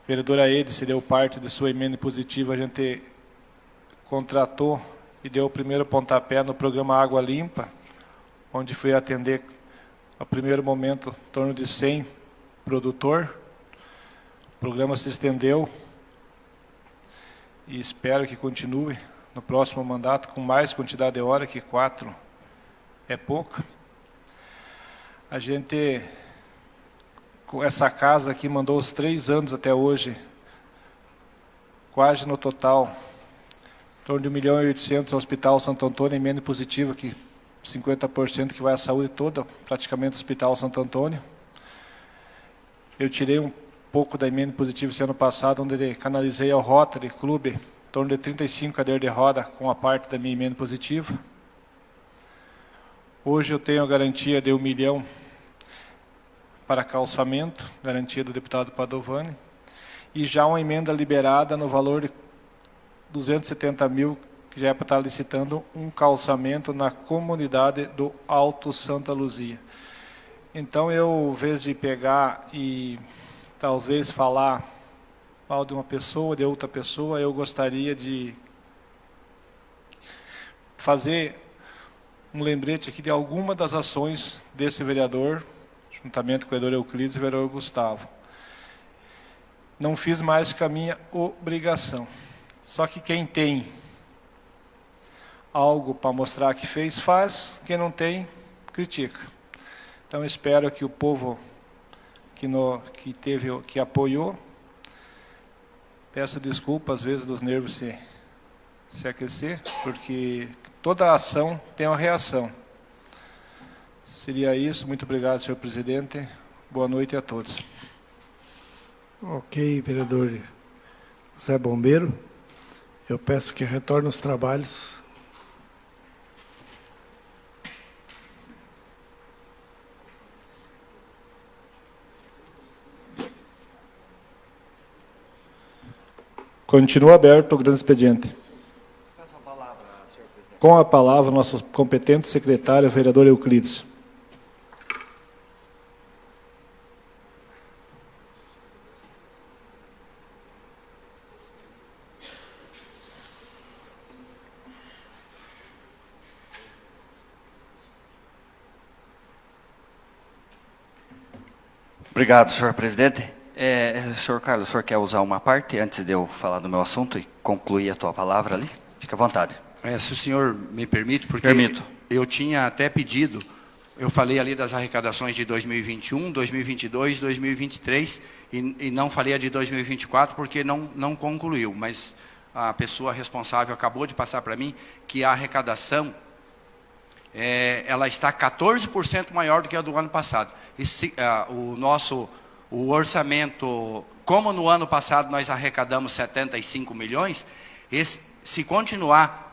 vereador Aede, se deu parte de sua emenda impositiva, a gente contratou e deu o primeiro pontapé no programa Água Limpa, onde foi atender, ao primeiro momento, em torno de 100 produtores. O programa se estendeu e espero que continue no próximo mandato com mais quantidade de horas, que 4 é pouca. A gente, com essa casa aqui, mandou os 3 anos até hoje, quase no total, em torno de 1.800.000 ao Hospital Santo Antônio, emenda positiva, que 50% que vai à saúde toda, praticamente o Hospital Santo Antônio. Eu tirei um pouco da emenda positiva esse ano passado, onde canalizei ao Rotary Clube, em torno de 35 cadeiras de roda, com a parte da minha emenda positiva. Hoje eu tenho a garantia de 1 milhão para calçamento, garantia do deputado Padovani, e já uma emenda liberada no valor de 270 mil, que já é para estar licitando um calçamento na comunidade do Alto Santa Luzia. Então eu, em vez de pegar e talvez falar mal de uma pessoa, de outra pessoa, eu gostaria de fazer um lembrete aqui de alguma das ações desse vereador, juntamente com o vereador Euclides e o vereador Gustavo. Não fiz mais que a minha obrigação. Só que quem tem algo para mostrar que fez, faz. Quem não tem, critica. Então, espero que o povo que apoiou, peço desculpas, às vezes, dos nervos se aquecer, porque toda ação tem uma reação. Seria isso. Muito obrigado, senhor presidente. Boa noite a todos. Ok, vereador Zé Bombeiro. Eu peço que retorne aos trabalhos. Continua aberto o grande expediente. Com a palavra, nosso competente secretário, vereador Euclides. Obrigado, senhor presidente. Senhor Carlos, o senhor quer usar uma parte antes de eu falar do meu assunto e concluir a tua palavra ali? Fica à vontade. Se o senhor me permite, porque Permito. eu tinha até pedido, eu falei ali das arrecadações de 2021, 2022, 2023, e não falei a de 2024 porque não concluiu, mas a pessoa responsável acabou de passar para mim que a arrecadação ela está 14% maior do que a do ano passado. O orçamento, como no ano passado nós arrecadamos 75 milhões, se continuar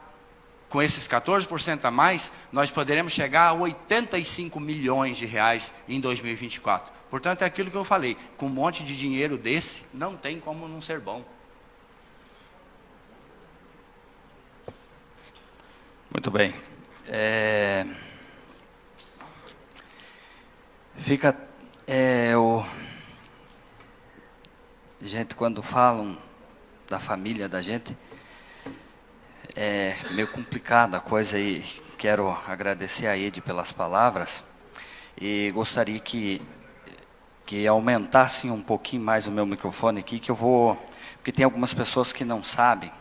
com esses 14% a mais, nós poderemos chegar a 85 milhões de reais em 2024. Portanto, é aquilo que eu falei, com um monte de dinheiro desse, não tem como não ser bom. Muito bem. Gente, quando falam da família da gente, é meio complicada a coisa e quero agradecer a Ede pelas palavras e gostaria que aumentassem um pouquinho mais o meu microfone aqui, porque tem algumas pessoas que não sabem.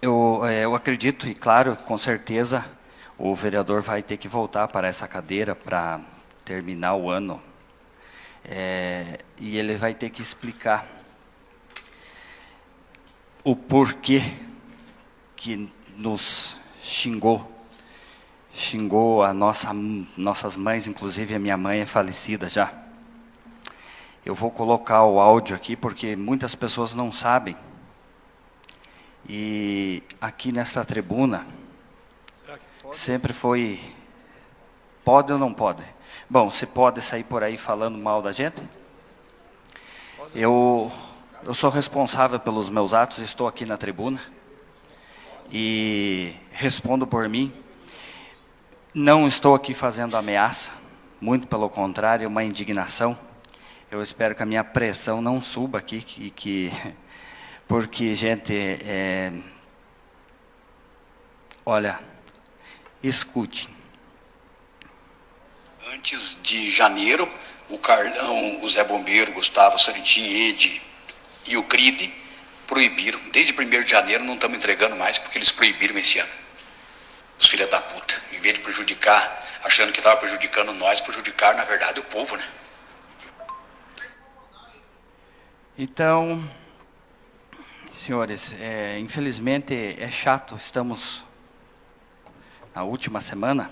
Eu acredito, e claro, com certeza, o vereador vai ter que voltar para essa cadeira para terminar o ano. E ele vai ter que explicar o porquê que nos xingou nossas mães, inclusive a minha mãe é falecida já. Eu vou colocar o áudio aqui porque muitas pessoas não sabem. E aqui nesta tribuna, sempre foi, pode ou não pode? Bom, você pode sair por aí falando mal da gente? Eu sou responsável pelos meus atos, estou aqui na tribuna e respondo por mim. Não estou aqui fazendo ameaça, muito pelo contrário, é uma indignação. Eu espero que a minha pressão não suba aqui, porque, gente, olha, escute. Antes de janeiro, o Carlão, o Zé Bombeiro, Gustavo, Santin, Ede e o CRID proibiram. Desde 1º de janeiro não estamos entregando mais porque eles proibiram esse ano. Os filhos da puta. Em vez de prejudicar, achando que estava prejudicando nós, prejudicar, na verdade, o povo, né? Então, senhores, infelizmente é chato, estamos na última semana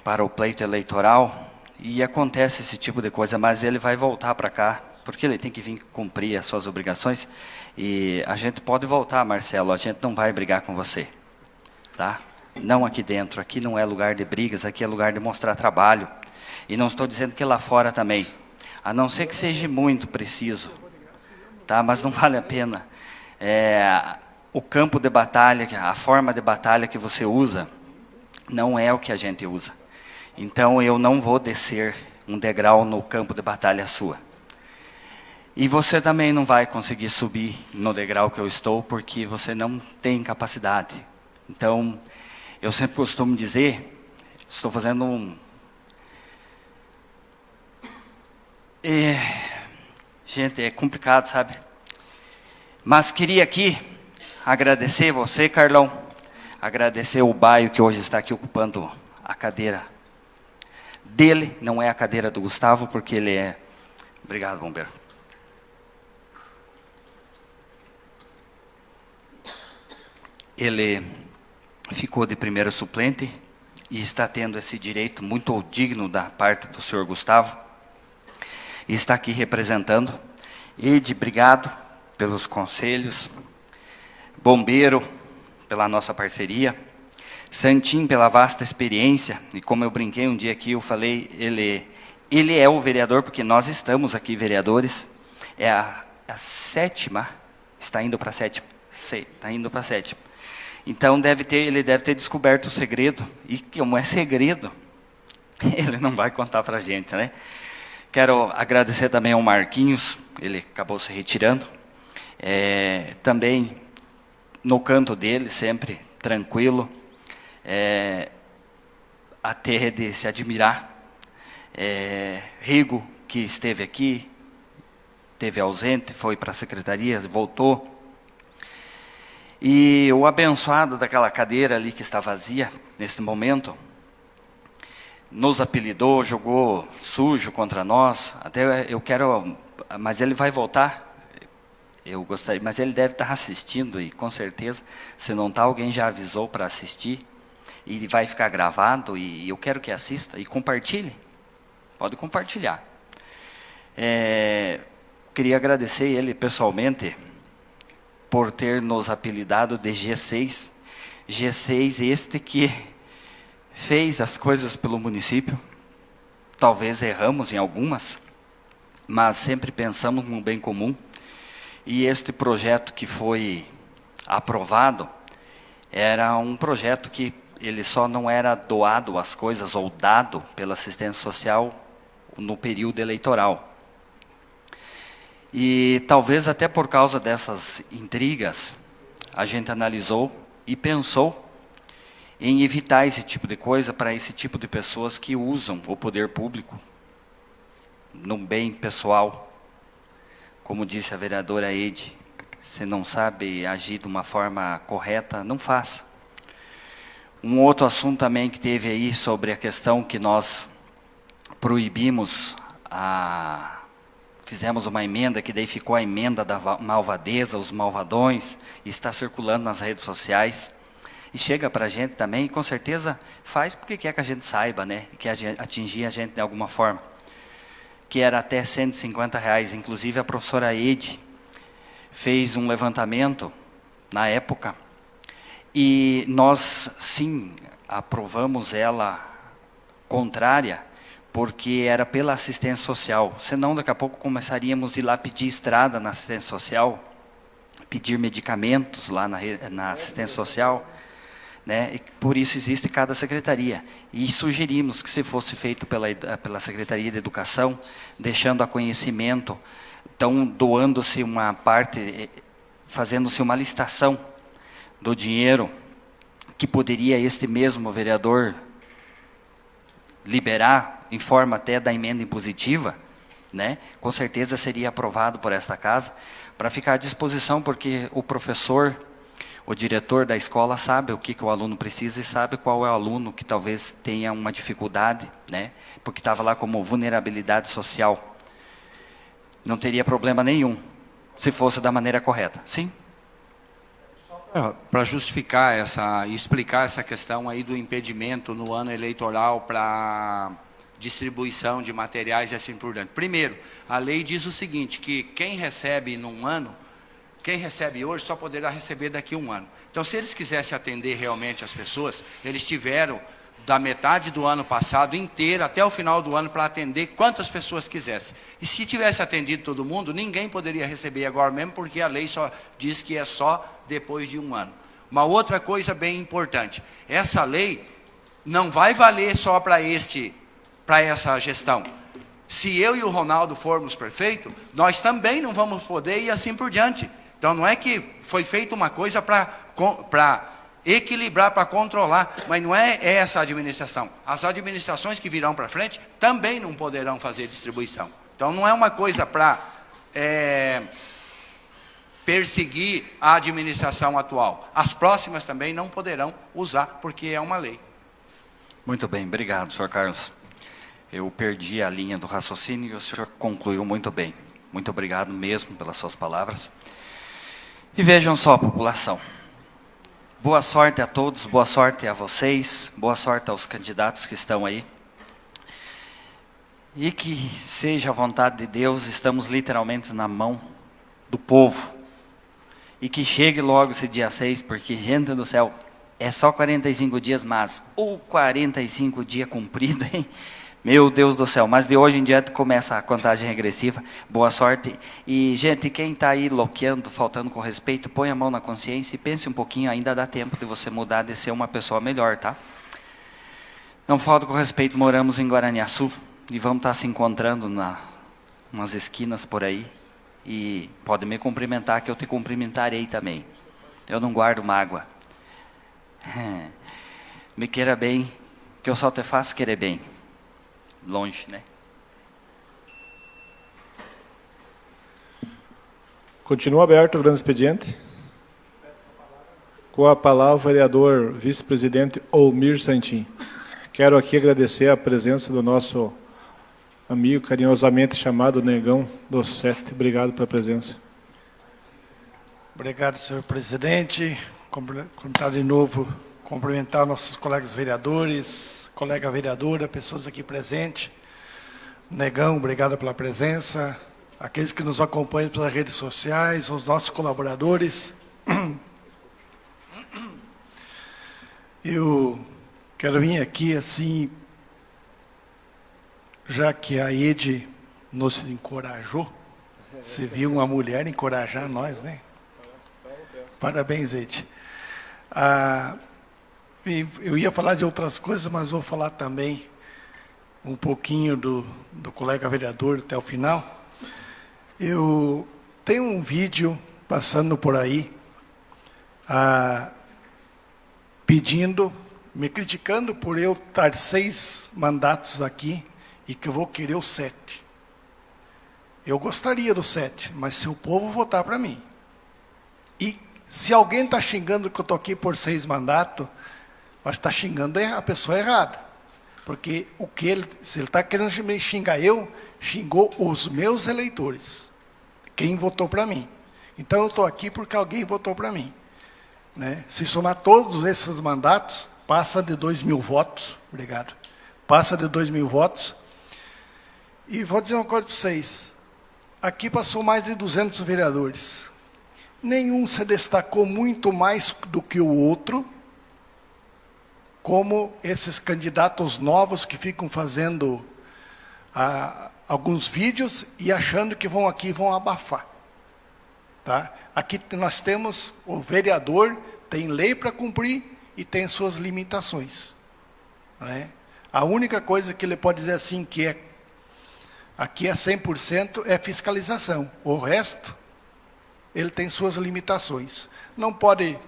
para o pleito eleitoral e acontece esse tipo de coisa, mas ele vai voltar para cá, porque ele tem que vir cumprir as suas obrigações e a gente pode voltar, Marcelo, a gente não vai brigar com você, tá? Não aqui dentro, aqui não é lugar de brigas, aqui é lugar de mostrar trabalho e não estou dizendo que lá fora também, a não ser que seja muito preciso, tá? Mas não vale a pena. O campo de batalha, a forma de batalha que você usa, não é o que a gente usa. Então, eu não vou descer um degrau no campo de batalha sua. E você também não vai conseguir subir no degrau que eu estou, porque você não tem capacidade. Então, eu sempre costumo dizer, estou fazendo gente, é complicado, sabe? Mas queria aqui agradecer você, Carlão, agradecer o Baio que hoje está aqui ocupando a cadeira dele, não é a cadeira do Gustavo, porque ele é... Obrigado, bombeiro. Ele ficou de primeiro suplente e está tendo esse direito muito digno da parte do senhor Gustavo. E está aqui representando. Ede, obrigado pelos conselhos. Bombeiro, pela nossa parceria. Santim, pela vasta experiência. E como eu brinquei um dia aqui, eu falei, ele é o vereador, porque nós estamos aqui, vereadores. É a sétima, está indo para a sétima. Está indo para a sétima. Então, ele deve ter descoberto o segredo. E como é segredo, ele não vai contar para a gente, né? Quero agradecer também ao Marquinhos, ele acabou se retirando. Também, no canto dele, sempre tranquilo. Até de se admirar. Rigo, que esteve aqui, esteve ausente, foi para a secretaria, voltou. E o abençoado daquela cadeira ali que está vazia, neste momento, nos apelidou, jogou sujo contra nós. Até eu quero, mas ele vai voltar. Eu gostaria, mas ele deve estar assistindo e com certeza, se não está, alguém já avisou para assistir. E vai ficar gravado e eu quero que assista e compartilhe. Pode compartilhar. Queria agradecer ele pessoalmente por ter nos apelidado de G6. G6 este que fez as coisas pelo município. Talvez erramos em algumas, mas sempre pensamos no bem comum. E este projeto que foi aprovado era um projeto que ele só não era doado as coisas ou dado pela assistência social no período eleitoral. E talvez até por causa dessas intrigas, a gente analisou e pensou em evitar esse tipo de coisa para esse tipo de pessoas que usam o poder público no bem pessoal. Como disse a vereadora Ede, se não sabe agir de uma forma correta, não faça. Um outro assunto também que teve aí sobre a questão que nós proibimos, fizemos uma emenda, que daí ficou a emenda da malvadeza, os malvadões, e está circulando nas redes sociais. E chega para a gente também, e com certeza faz porque quer que a gente saiba, né? E quer atingir a gente de alguma forma. Que era até R$150. Inclusive a professora Ede fez um levantamento na época, e nós, sim, aprovamos ela contrária, porque era pela assistência social. Senão, daqui a pouco, começaríamos a ir lá pedir estrada na assistência social, pedir medicamentos lá na assistência social, né? E por isso existe cada secretaria. E sugerimos que se fosse feito pela Secretaria de Educação, deixando a conhecimento, então doando-se uma parte, fazendo-se uma licitação do dinheiro que poderia este mesmo vereador liberar em forma até da emenda impositiva, né? Com certeza seria aprovado por esta casa, para ficar à disposição, porque o professor, o diretor da escola sabe o que o aluno precisa e sabe qual é o aluno que talvez tenha uma dificuldade, né? Porque estava lá como vulnerabilidade social. Não teria problema nenhum, se fosse da maneira correta. Sim? Para justificar e explicar essa questão aí do impedimento no ano eleitoral para distribuição de materiais e assim por diante. Primeiro, a lei diz o seguinte, que quem recebe num ano, quem recebe hoje só poderá receber daqui a um ano. Então, se eles quisessem atender realmente as pessoas, eles tiveram da metade do ano passado inteiro até o final do ano para atender quantas pessoas quisessem. E se tivesse atendido todo mundo, ninguém poderia receber agora mesmo, porque a lei só diz que é só depois de um ano. Uma outra coisa bem importante, essa lei não vai valer só para essa gestão. Se eu e o Ronaldo formos prefeito, nós também não vamos poder e assim por diante. Então não é que foi feita uma coisa para equilibrar, para controlar, mas não é essa administração. As administrações que virão para frente também não poderão fazer distribuição. Então não é uma coisa para perseguir a administração atual. As próximas também não poderão usar, porque é uma lei. Muito bem, obrigado, senhor Carlos. Eu perdi a linha do raciocínio e o senhor concluiu muito bem. Muito obrigado mesmo pelas suas palavras. E vejam só, população. Boa sorte a todos, boa sorte a vocês, boa sorte aos candidatos que estão aí. E que seja a vontade de Deus, estamos literalmente na mão do povo. E que chegue logo esse dia 6, porque, gente do céu, é só 45 dias, mas o 45 dias cumprido, hein? Meu Deus do céu, mas de hoje em diante começa a contagem regressiva. Boa sorte. E, gente, quem está aí loqueando, faltando com respeito, põe a mão na consciência e pense um pouquinho, ainda dá tempo de você mudar, de ser uma pessoa melhor, tá? Não falta com respeito, moramos em Guaraniaçu e vamos estar se encontrando nas esquinas por aí. E pode me cumprimentar, que eu te cumprimentarei também. Eu não guardo mágoa. Me queira bem, que eu só te faço querer bem. Longe, né? Continua aberto o grande expediente. Com a palavra o vereador vice-presidente Olmir Santin. Quero aqui agradecer a presença do nosso amigo carinhosamente chamado Negão do 7. Obrigado pela presença. Obrigado, senhor presidente. Cumprimentar de novo, cumprimentar nossos colegas vereadores, colega vereadora, pessoas aqui presentes. Negão, obrigado pela presença. Aqueles que nos acompanham pelas redes sociais, os nossos colaboradores. Eu quero vir aqui, assim, já que a Ede nos encorajou. Você viu uma mulher encorajar nós, né? Parabéns, Ede. Eu ia falar de outras coisas, mas vou falar também um pouquinho do colega vereador até o final. Eu tenho um vídeo passando por aí, me criticando por eu estar 6 mandatos aqui e que eu vou querer o 7. Eu gostaria do 7, mas se o povo votar para mim. E se alguém está xingando que eu estou aqui por 6 mandatos, mas está xingando a pessoa errada. Porque se ele está querendo me xingar xingou os meus eleitores. Quem votou para mim. Então eu estou aqui porque alguém votou para mim. Né? Se somar todos esses mandatos, passa de 2.000 votos. Obrigado. Passa de 2.000 votos. E vou dizer uma coisa para vocês. Aqui passou mais de 200 vereadores. Nenhum se destacou muito mais do que o outro, como esses candidatos novos que ficam fazendo alguns vídeos e achando que vão abafar. Tá? Aqui nós temos o vereador, tem lei para cumprir e tem suas limitações. Né? A única coisa que ele pode dizer assim, aqui é 100%, é fiscalização. O resto, ele tem suas limitações. Não pode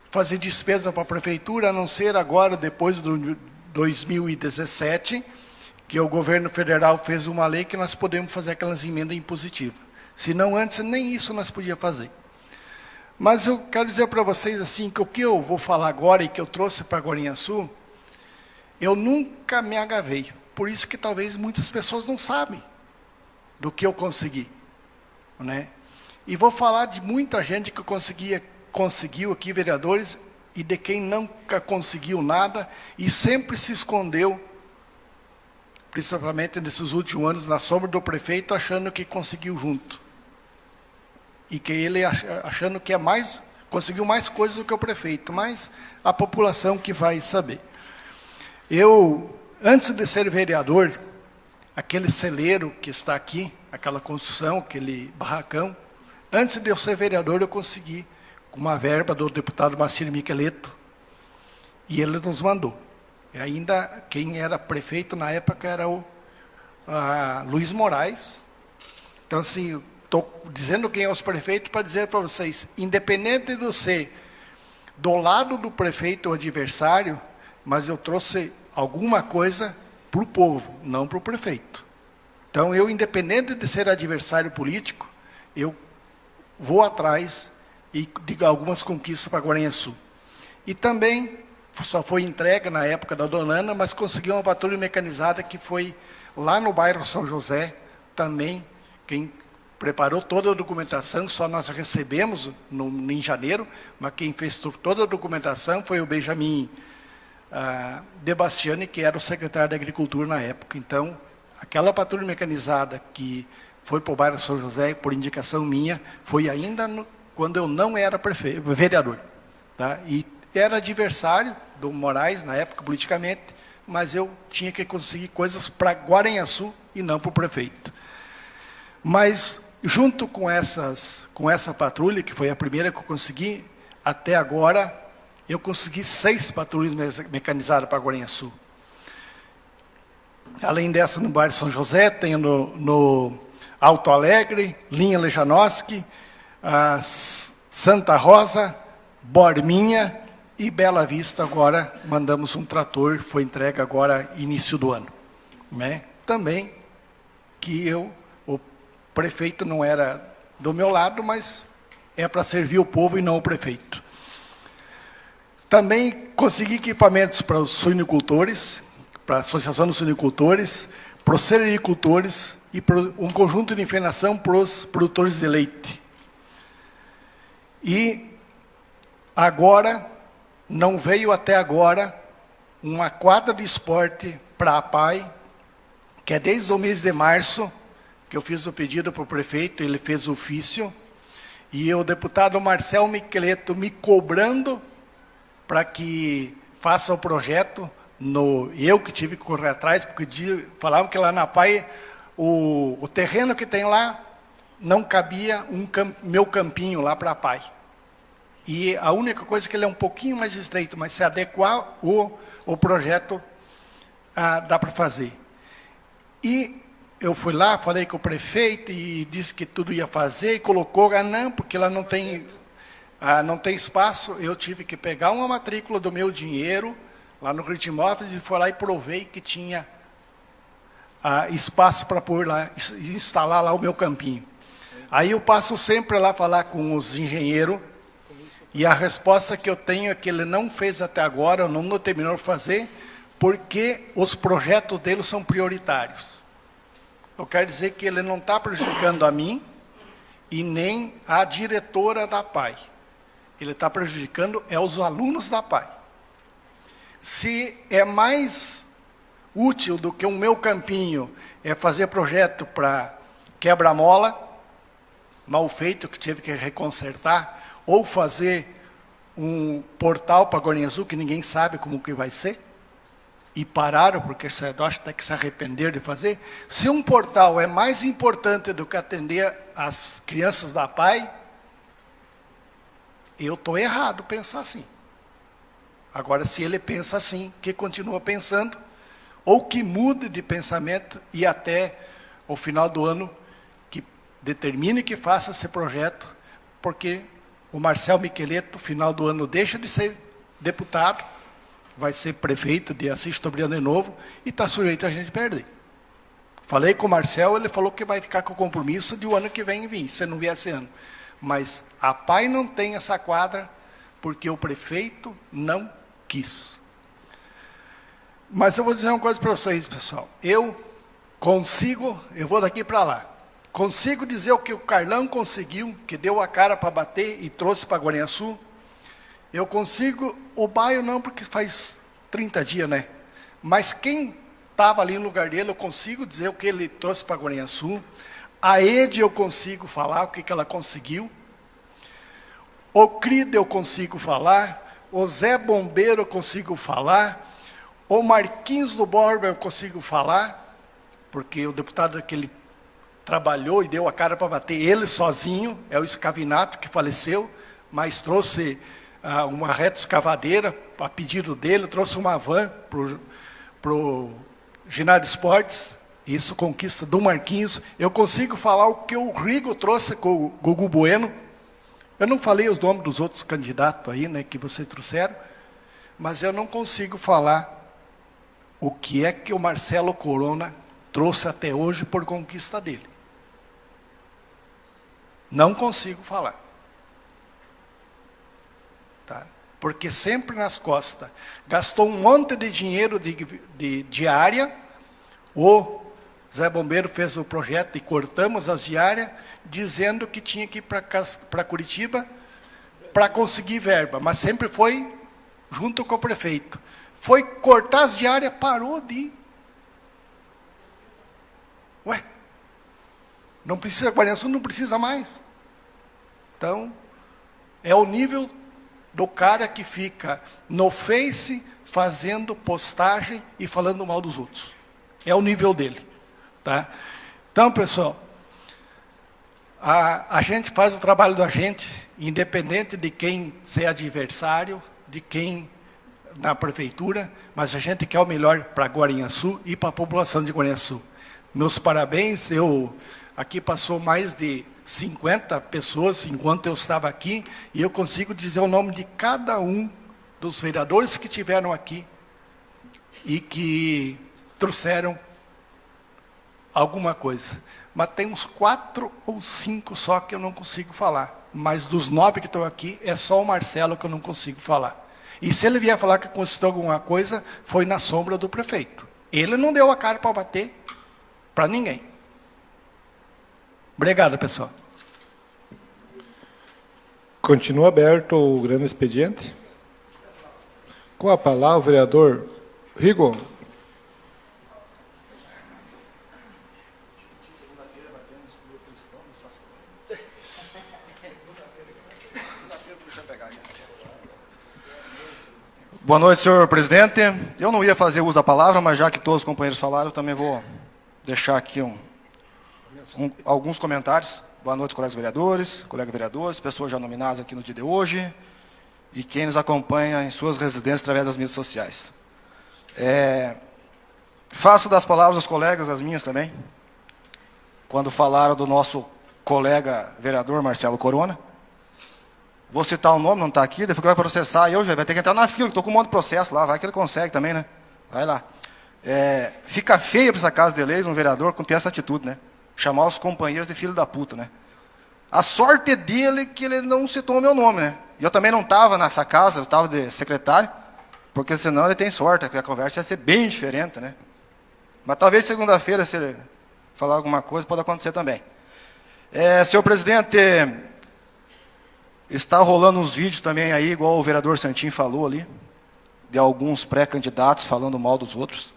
fazer despesa para a prefeitura, a não ser agora, depois do 2017, que o governo federal fez uma lei que nós podemos fazer aquelas emendas impositivas. Se não antes, nem isso nós podíamos fazer. Mas eu quero dizer para vocês assim, que o que eu vou falar agora e que eu trouxe para Guaraniaçu, eu nunca me agavei. Por isso que talvez muitas pessoas não sabem do que eu consegui. Né? E vou falar de muita gente que conseguiu aqui, vereadores, e de quem nunca conseguiu nada e sempre se escondeu, principalmente nesses últimos anos, na sombra do prefeito, achando que conseguiu junto. E que ele achando que conseguiu mais coisas do que o prefeito, mas a população que vai saber. Eu, antes de ser vereador, aquele celeiro que está aqui, aquela construção, aquele barracão, antes de eu ser vereador, eu consegui uma verba do deputado Macir Micheleto, e ele nos mandou. E ainda quem era prefeito na época era o Luiz Moraes. Então, assim, estou dizendo quem é os prefeitos para dizer para vocês, independente de ser do lado do prefeito ou adversário, mas eu trouxe alguma coisa para o povo, não para o prefeito. Então, eu, independente de ser adversário político, eu vou atrás e digo algumas conquistas para Guaraniaçu. E também, só foi entregue na época da Dona Ana, mas consegui uma patrulha mecanizada que foi lá no bairro São José, também, quem preparou toda a documentação, só nós recebemos em janeiro, mas quem fez toda a documentação foi o Benjamin De Bastiani, que era o secretário da Agricultura na época. Então, aquela patrulha mecanizada que foi para o bairro São José, por indicação minha, foi ainda quando eu não era vereador. Tá? E era adversário do Moraes, na época, politicamente, mas eu tinha que conseguir coisas para Guaranhaçu e não para o prefeito. Mas, junto com essa patrulha, que foi a primeira que eu consegui, até agora, eu consegui 6 patrulhas mecanizadas para Guaranhaçu. Além dessa, no bairro São José, tem no Alto Alegre, Linha Lejanoski, Santa Rosa, Borminha e Bela Vista. Agora mandamos um trator, foi entregue agora início do ano. Né? Também que o prefeito não era do meu lado, mas é para servir o povo e não o prefeito. Também consegui equipamentos para os suinicultores, para a Associação dos Suinicultores, para os sericultores e para um conjunto de informação para os produtores de leite. E agora, não veio até agora, uma quadra de esporte para a APAI, que é desde o mês de março, que eu fiz o pedido para o prefeito, ele fez o ofício, e o deputado Marcel Miqueleto me cobrando para que faça o projeto, eu que tive que correr atrás, porque falavam que lá na APAI, o terreno que tem lá, não cabia meu campinho lá para a APAI. E a única coisa é que ele é um pouquinho mais estreito, mas se adequar, o projeto dá para fazer. E eu fui lá, falei com o prefeito e disse que tudo ia fazer, e colocou, não, porque lá não tem espaço. Eu tive que pegar uma matrícula do meu dinheiro, lá no Rio de Imóveis, e fui lá e provei que tinha espaço para pôr lá, instalar lá o meu campinho. Aí eu passo sempre lá falar com os engenheiros, e a resposta que eu tenho é que ele não fez até agora, não terminou de fazer, porque os projetos dele são prioritários. Eu quero dizer que ele não está prejudicando a mim e nem a diretora da APAI. Ele está prejudicando os alunos da APAI. Se é mais útil do que o meu campinho é fazer projeto para quebra-mola, mal feito, que tive que reconsertar, ou fazer um portal para Guaranhaçu, que ninguém sabe como que vai ser, e pararam, porque eu acho até que se arrependeram de fazer. Se um portal é mais importante do que atender as crianças da APAI, eu estou errado pensar assim. Agora, se ele pensa assim, que continua pensando, ou que mude de pensamento e até o final do ano que determine que faça esse projeto, porque o Marcel Miqueleto, no final do ano, deixa de ser deputado, vai ser prefeito de Assis Chateaubriand de novo, e está sujeito a gente perder. Falei com o Marcel, ele falou que vai ficar com o compromisso de o ano que vem vir, se não vier esse ano. Mas a APAI não tem essa quadra, porque o prefeito não quis. Mas eu vou dizer uma coisa para vocês, pessoal. Eu vou daqui para lá, consigo dizer o que o Carlão conseguiu, que deu a cara para bater e trouxe para Guaranhaçu. Eu consigo, o Baio não, porque faz 30 dias, né? Mas quem estava ali no lugar dele, eu consigo dizer o que ele trouxe para Guaranhaçu. A Ede eu consigo falar o que ela conseguiu. O Cride eu consigo falar. O Zé Bombeiro eu consigo falar. O Marquinhos do Borba eu consigo falar, porque o deputado que ele trabalhou e deu a cara para bater, ele sozinho, é o Escavinato, que faleceu, mas trouxe uma retroescavadeira, a pedido dele, trouxe uma van para o ginásio de esportes, isso conquista do Marquinhos. Eu consigo falar o que o Rigo trouxe com o Gugu Bueno. Eu não falei os nomes dos outros candidatos aí, né, que vocês trouxeram, mas eu não consigo falar o que é que o Marcelo Corona trouxe até hoje por conquista dele. Não consigo falar. Tá? Porque sempre nas costas. Gastou um monte de dinheiro de diária. O Zé Bombeiro fez o projeto e cortamos as diárias, dizendo que tinha que ir para Curitiba para conseguir verba, mas sempre foi junto com o prefeito. Foi cortar as diárias, parou de ir. Ué, não precisa, Guaraniaçu não precisa mais. Então, é o nível do cara que fica no Face fazendo postagem e falando mal dos outros. É o nível dele. Tá? Então, pessoal, a gente faz o trabalho da gente, independente de quem ser adversário, de quem na prefeitura, mas a gente quer o melhor para Guaraniaçu e para a população de Guaraniaçu. Meus parabéns, aqui passou mais de 50 pessoas enquanto eu estava aqui, e eu consigo dizer o nome de cada um dos vereadores que tiveram aqui e que trouxeram alguma coisa. Mas tem uns 4 ou 5 só que eu não consigo falar. Mas dos 9 que estão aqui, é só o Marcelo que eu não consigo falar. E se ele vier falar que conquistou alguma coisa, foi na sombra do prefeito. Ele não deu a cara para bater para ninguém. Obrigado, pessoal. Continua aberto o grande expediente. Com a palavra, o vereador Rigon. Boa noite, senhor presidente. Eu não ia fazer uso da palavra, mas já que todos os companheiros falaram, eu também vou deixar aqui alguns comentários. Boa noite, colegas vereadores, pessoas já nominadas aqui no dia de hoje e quem nos acompanha em suas residências através das mídias sociais. Faço das palavras dos colegas as minhas também, quando falaram do nosso colega vereador Marcelo Corona. Vou citar o nome, não está aqui, depois que vai processar, eu já vai ter que entrar na fila, estou com um monte de processo lá, vai que ele consegue também, né? Vai lá. Fica feio para essa casa de leis um vereador com ter essa atitude, né? Chamar os companheiros de filho da puta, né? A sorte dele que ele não citou o meu nome, né? E eu também não estava nessa casa, eu estava de secretário, porque senão ele tem sorte, porque a conversa ia ser bem diferente, né? Mas talvez segunda-feira, se ele falar alguma coisa, pode acontecer também. Senhor presidente, está rolando uns vídeos também aí, igual o vereador Santinho falou ali, de alguns pré-candidatos falando mal dos outros.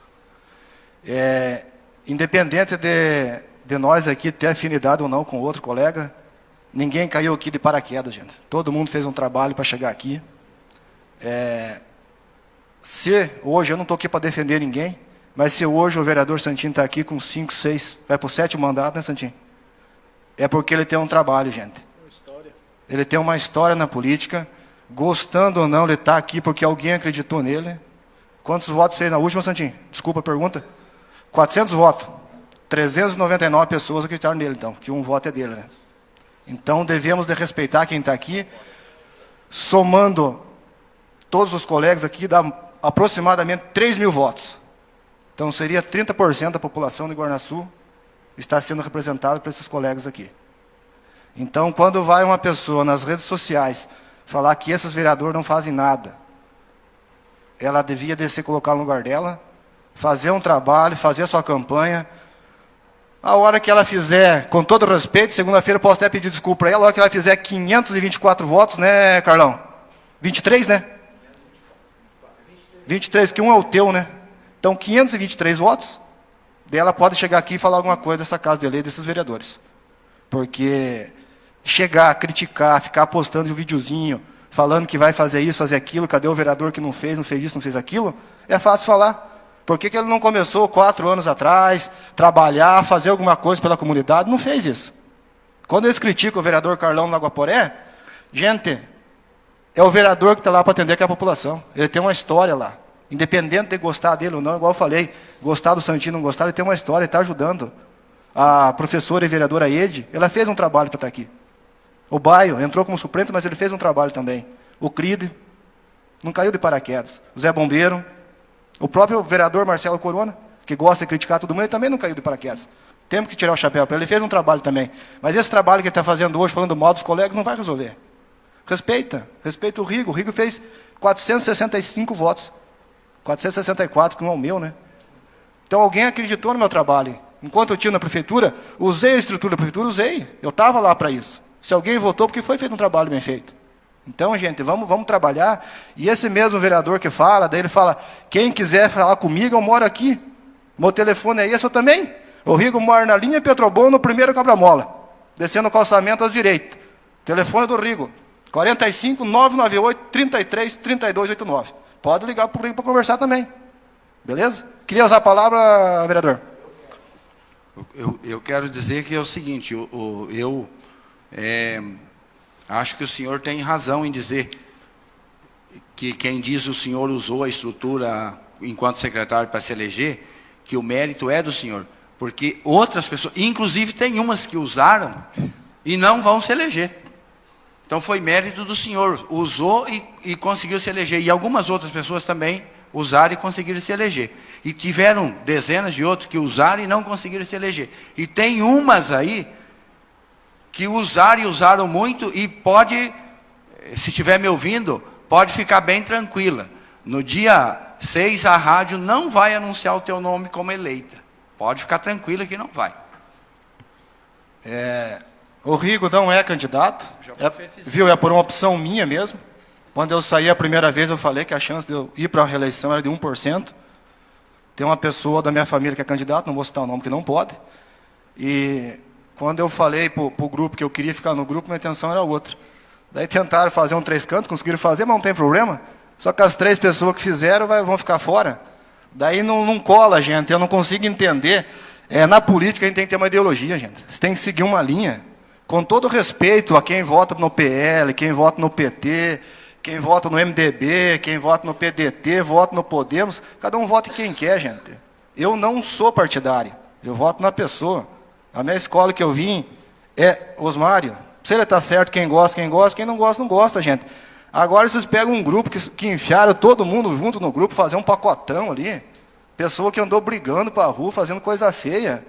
Independente de nós aqui ter afinidade ou não com outro colega, ninguém caiu aqui de paraquedas, gente. Todo mundo fez um trabalho para chegar aqui. Se hoje, eu não estou aqui para defender ninguém, mas se hoje o vereador Santinho está aqui com 5, 6, vai para o 7º mandato, né, Santinho? É porque ele tem um trabalho, gente. Ele tem uma história na política, gostando ou não, ele está aqui porque alguém acreditou nele. Quantos votos fez na última, Santinho? Desculpa a pergunta. 400 votos. 399 pessoas acreditaram nele, então, que um voto é dele, né? Então, devemos de respeitar quem está aqui. Somando todos os colegas aqui, dá aproximadamente 3.000 votos. Então, seria 30% da população de Guaraniaçu está sendo representada por esses colegas aqui. Então, quando vai uma pessoa nas redes sociais falar que esses vereadores não fazem nada, ela devia descer, colocar no lugar dela, fazer um trabalho, fazer a sua campanha. A hora que ela fizer, com todo respeito, segunda-feira eu posso até pedir desculpa para ela, a hora que ela fizer 524 votos, né, Carlão? 23, né? 23, que um é o teu, né? Então, 523 votos, daí ela pode chegar aqui e falar alguma coisa dessa casa de lei, desses vereadores. Porque chegar, criticar, ficar postando um videozinho, falando que vai fazer isso, fazer aquilo, cadê o vereador que não fez isso, não fez aquilo, é fácil falar. Por que ele não começou 4 anos atrás, trabalhar, fazer alguma coisa pela comunidade? Não fez isso. Quando eles criticam o vereador Carlão no Lagoaporé, gente, é o vereador que está lá para atender aquela população. Ele tem uma história lá. Independente de gostar dele ou não, igual eu falei, gostar do Santinho, não gostar, ele tem uma história, ele está ajudando. A professora e vereadora Ede, ela fez um trabalho para estar aqui. O Baio entrou como suplente, mas ele fez um trabalho também. O Cride não caiu de paraquedas. O Zé Bombeiro, o próprio vereador Marcelo Corona, que gosta de criticar todo mundo, ele também não caiu de paraquedas. Temos que tirar o chapéu para ele. Ele fez um trabalho também. Mas esse trabalho que ele está fazendo hoje, falando mal dos colegas, não vai resolver. Respeita o Rigo. O Rigo fez 465 votos. 464, que não é o meu, né? Então alguém acreditou no meu trabalho. Enquanto eu tinha na prefeitura, usei a estrutura da prefeitura, usei. Eu estava lá para isso. Se alguém votou, porque foi feito um trabalho bem feito. Então, gente, vamos trabalhar. E esse mesmo vereador que fala, daí ele fala, quem quiser falar comigo, eu moro aqui. Meu telefone é esse, eu também. O Rigo mora na linha Petrobon, no primeiro quebra-mola. Descendo o calçamento à direita. Telefone do Rigo, 45 998 33 32 89. Pode ligar para o Rigo para conversar também. Beleza? Queria usar a palavra, vereador. Eu quero dizer que é o seguinte, eu acho que o senhor tem razão em dizer que quem diz o senhor usou a estrutura enquanto secretário para se eleger, que o mérito é do senhor. Porque outras pessoas, inclusive tem umas que usaram e não vão se eleger. Então foi mérito do senhor, usou e conseguiu se eleger. E algumas outras pessoas também usaram e conseguiram se eleger. E tiveram dezenas de outros que usaram e não conseguiram se eleger. E tem umas aí que usaram e usaram muito e pode, se estiver me ouvindo, pode ficar bem tranquila. No dia 6 a rádio não vai anunciar o teu nome como eleita. Pode ficar tranquila que não vai. O Rigo não é candidato, viu? É por uma opção minha mesmo. Quando eu saí a primeira vez, eu falei que a chance de eu ir para a reeleição era de 1%. Tem uma pessoa da minha família que é candidato, não vou citar o nome, que não pode. E quando eu falei para o grupo que eu queria ficar no grupo, minha intenção era outra. Daí tentaram fazer um 3 cantos, conseguiram fazer, mas não tem problema. Só que as 3 pessoas que fizeram vão ficar fora. Daí não cola, gente. Eu não consigo entender. Na política a gente tem que ter uma ideologia, gente. Você tem que seguir uma linha. Com todo respeito a quem vota no PL, quem vota no PT, quem vota no MDB, quem vota no PDT, vota no Podemos. Cada um vota em quem quer, gente. Eu não sou partidário. Eu voto na pessoa. A minha escola que eu vim é Osmário. Se ele está certo, quem gosta, quem não gosta, não gosta, gente. Agora vocês pegam um grupo que enfiaram todo mundo junto no grupo, fazer um pacotão ali. Pessoa que andou brigando para a rua, fazendo coisa feia.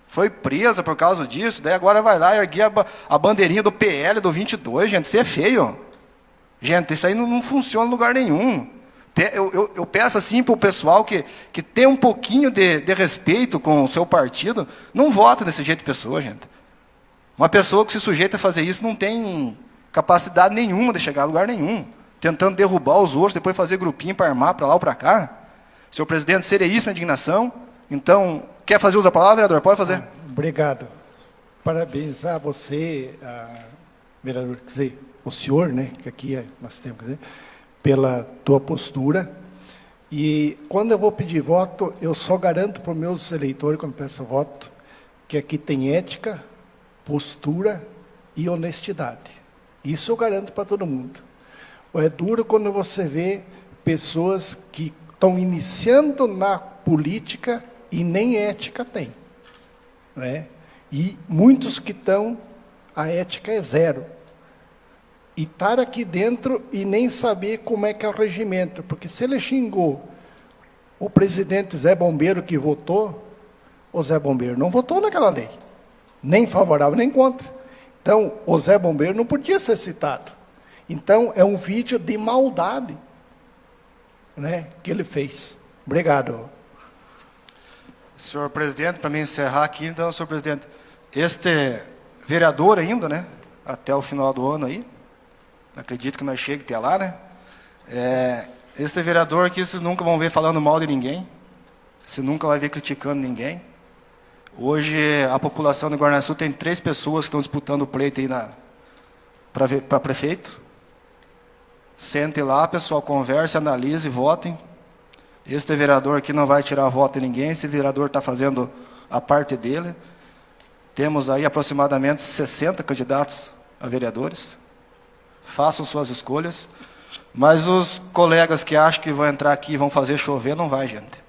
Foi presa por causa disso. Daí agora vai lá e erguer a bandeirinha do PL, do 22, gente. Isso é feio. Gente, isso aí não funciona em lugar nenhum. Eu peço assim para o pessoal que tem um pouquinho de respeito com o seu partido, não vota desse jeito de pessoa, gente. Uma pessoa que se sujeita a fazer isso não tem capacidade nenhuma de chegar a lugar nenhum, tentando derrubar os outros, depois fazer grupinho para armar para lá ou para cá. Senhor presidente, seria isso minha indignação? Então, quer fazer uso da palavra, vereador? Pode fazer. Obrigado. Parabenizar você, vereador, quer dizer, o senhor, né, que aqui nós temos, quer dizer, pela tua postura. E quando eu vou pedir voto, eu só garanto para os meus eleitores, quando peço voto, que aqui tem ética, postura e honestidade. Isso eu garanto para todo mundo. É duro quando você vê pessoas que estão iniciando na política e nem ética tem. Né? E muitos que estão, a ética é zero. E estar aqui dentro e nem saber como é que é o regimento. Porque se ele xingou o presidente Zé Bombeiro que votou, o Zé Bombeiro não votou naquela lei. Nem favorável, nem contra. Então, o Zé Bombeiro não podia ser citado. Então, é um vídeo de maldade, né, que ele fez. Obrigado. Senhor presidente, para me encerrar aqui, então, senhor presidente, este vereador ainda, né, até o final do ano aí, acredito que nós chegue até lá, né, este vereador aqui, vocês nunca vão ver falando mal de ninguém, você nunca vai ver criticando ninguém. Hoje, a população de Guaraniaçu tem 3 pessoas que estão disputando o pleito aí para prefeito. Sentem lá, pessoal, converse, analise, votem. Este vereador aqui não vai tirar voto de ninguém, esse vereador está fazendo a parte dele. Temos aí aproximadamente 60 candidatos a vereadores. Façam suas escolhas. Mas os colegas que acham que vão entrar aqui e vão fazer chover, não vai, gente.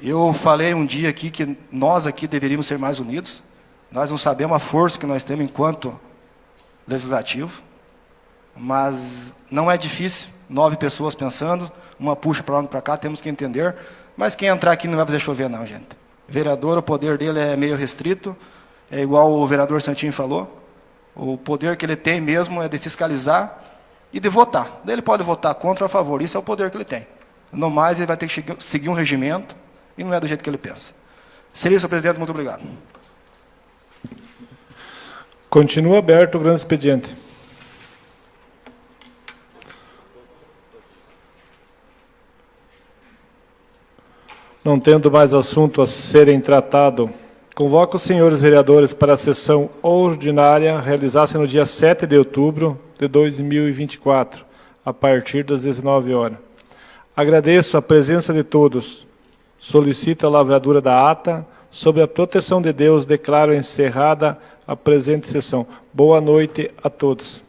Eu falei um dia aqui que nós aqui deveríamos ser mais unidos. Nós não sabemos a força que nós temos enquanto legislativo. Mas não é difícil. 9 pessoas pensando, uma puxa para lá e para cá, temos que entender. Mas quem entrar aqui não vai fazer chover não, gente. Vereador, o poder dele é meio restrito. É igual o vereador Santinho falou. O poder que ele tem mesmo é de fiscalizar e de votar. Daí ele pode votar contra ou a favor. Isso é o poder que ele tem. No mais, ele vai ter que seguir um regimento. E não é do jeito que ele pensa. Seria isso, senhor presidente. Muito obrigado. Continua aberto o grande expediente. Não tendo mais assunto a serem tratado, convoco os senhores vereadores para a sessão ordinária realizar-se no dia 7 de outubro de 2024, a partir das 19 horas. Agradeço a presença de todos. Solicito a lavradura da ata. Sob a proteção de Deus, declaro encerrada a presente sessão. Boa noite a todos.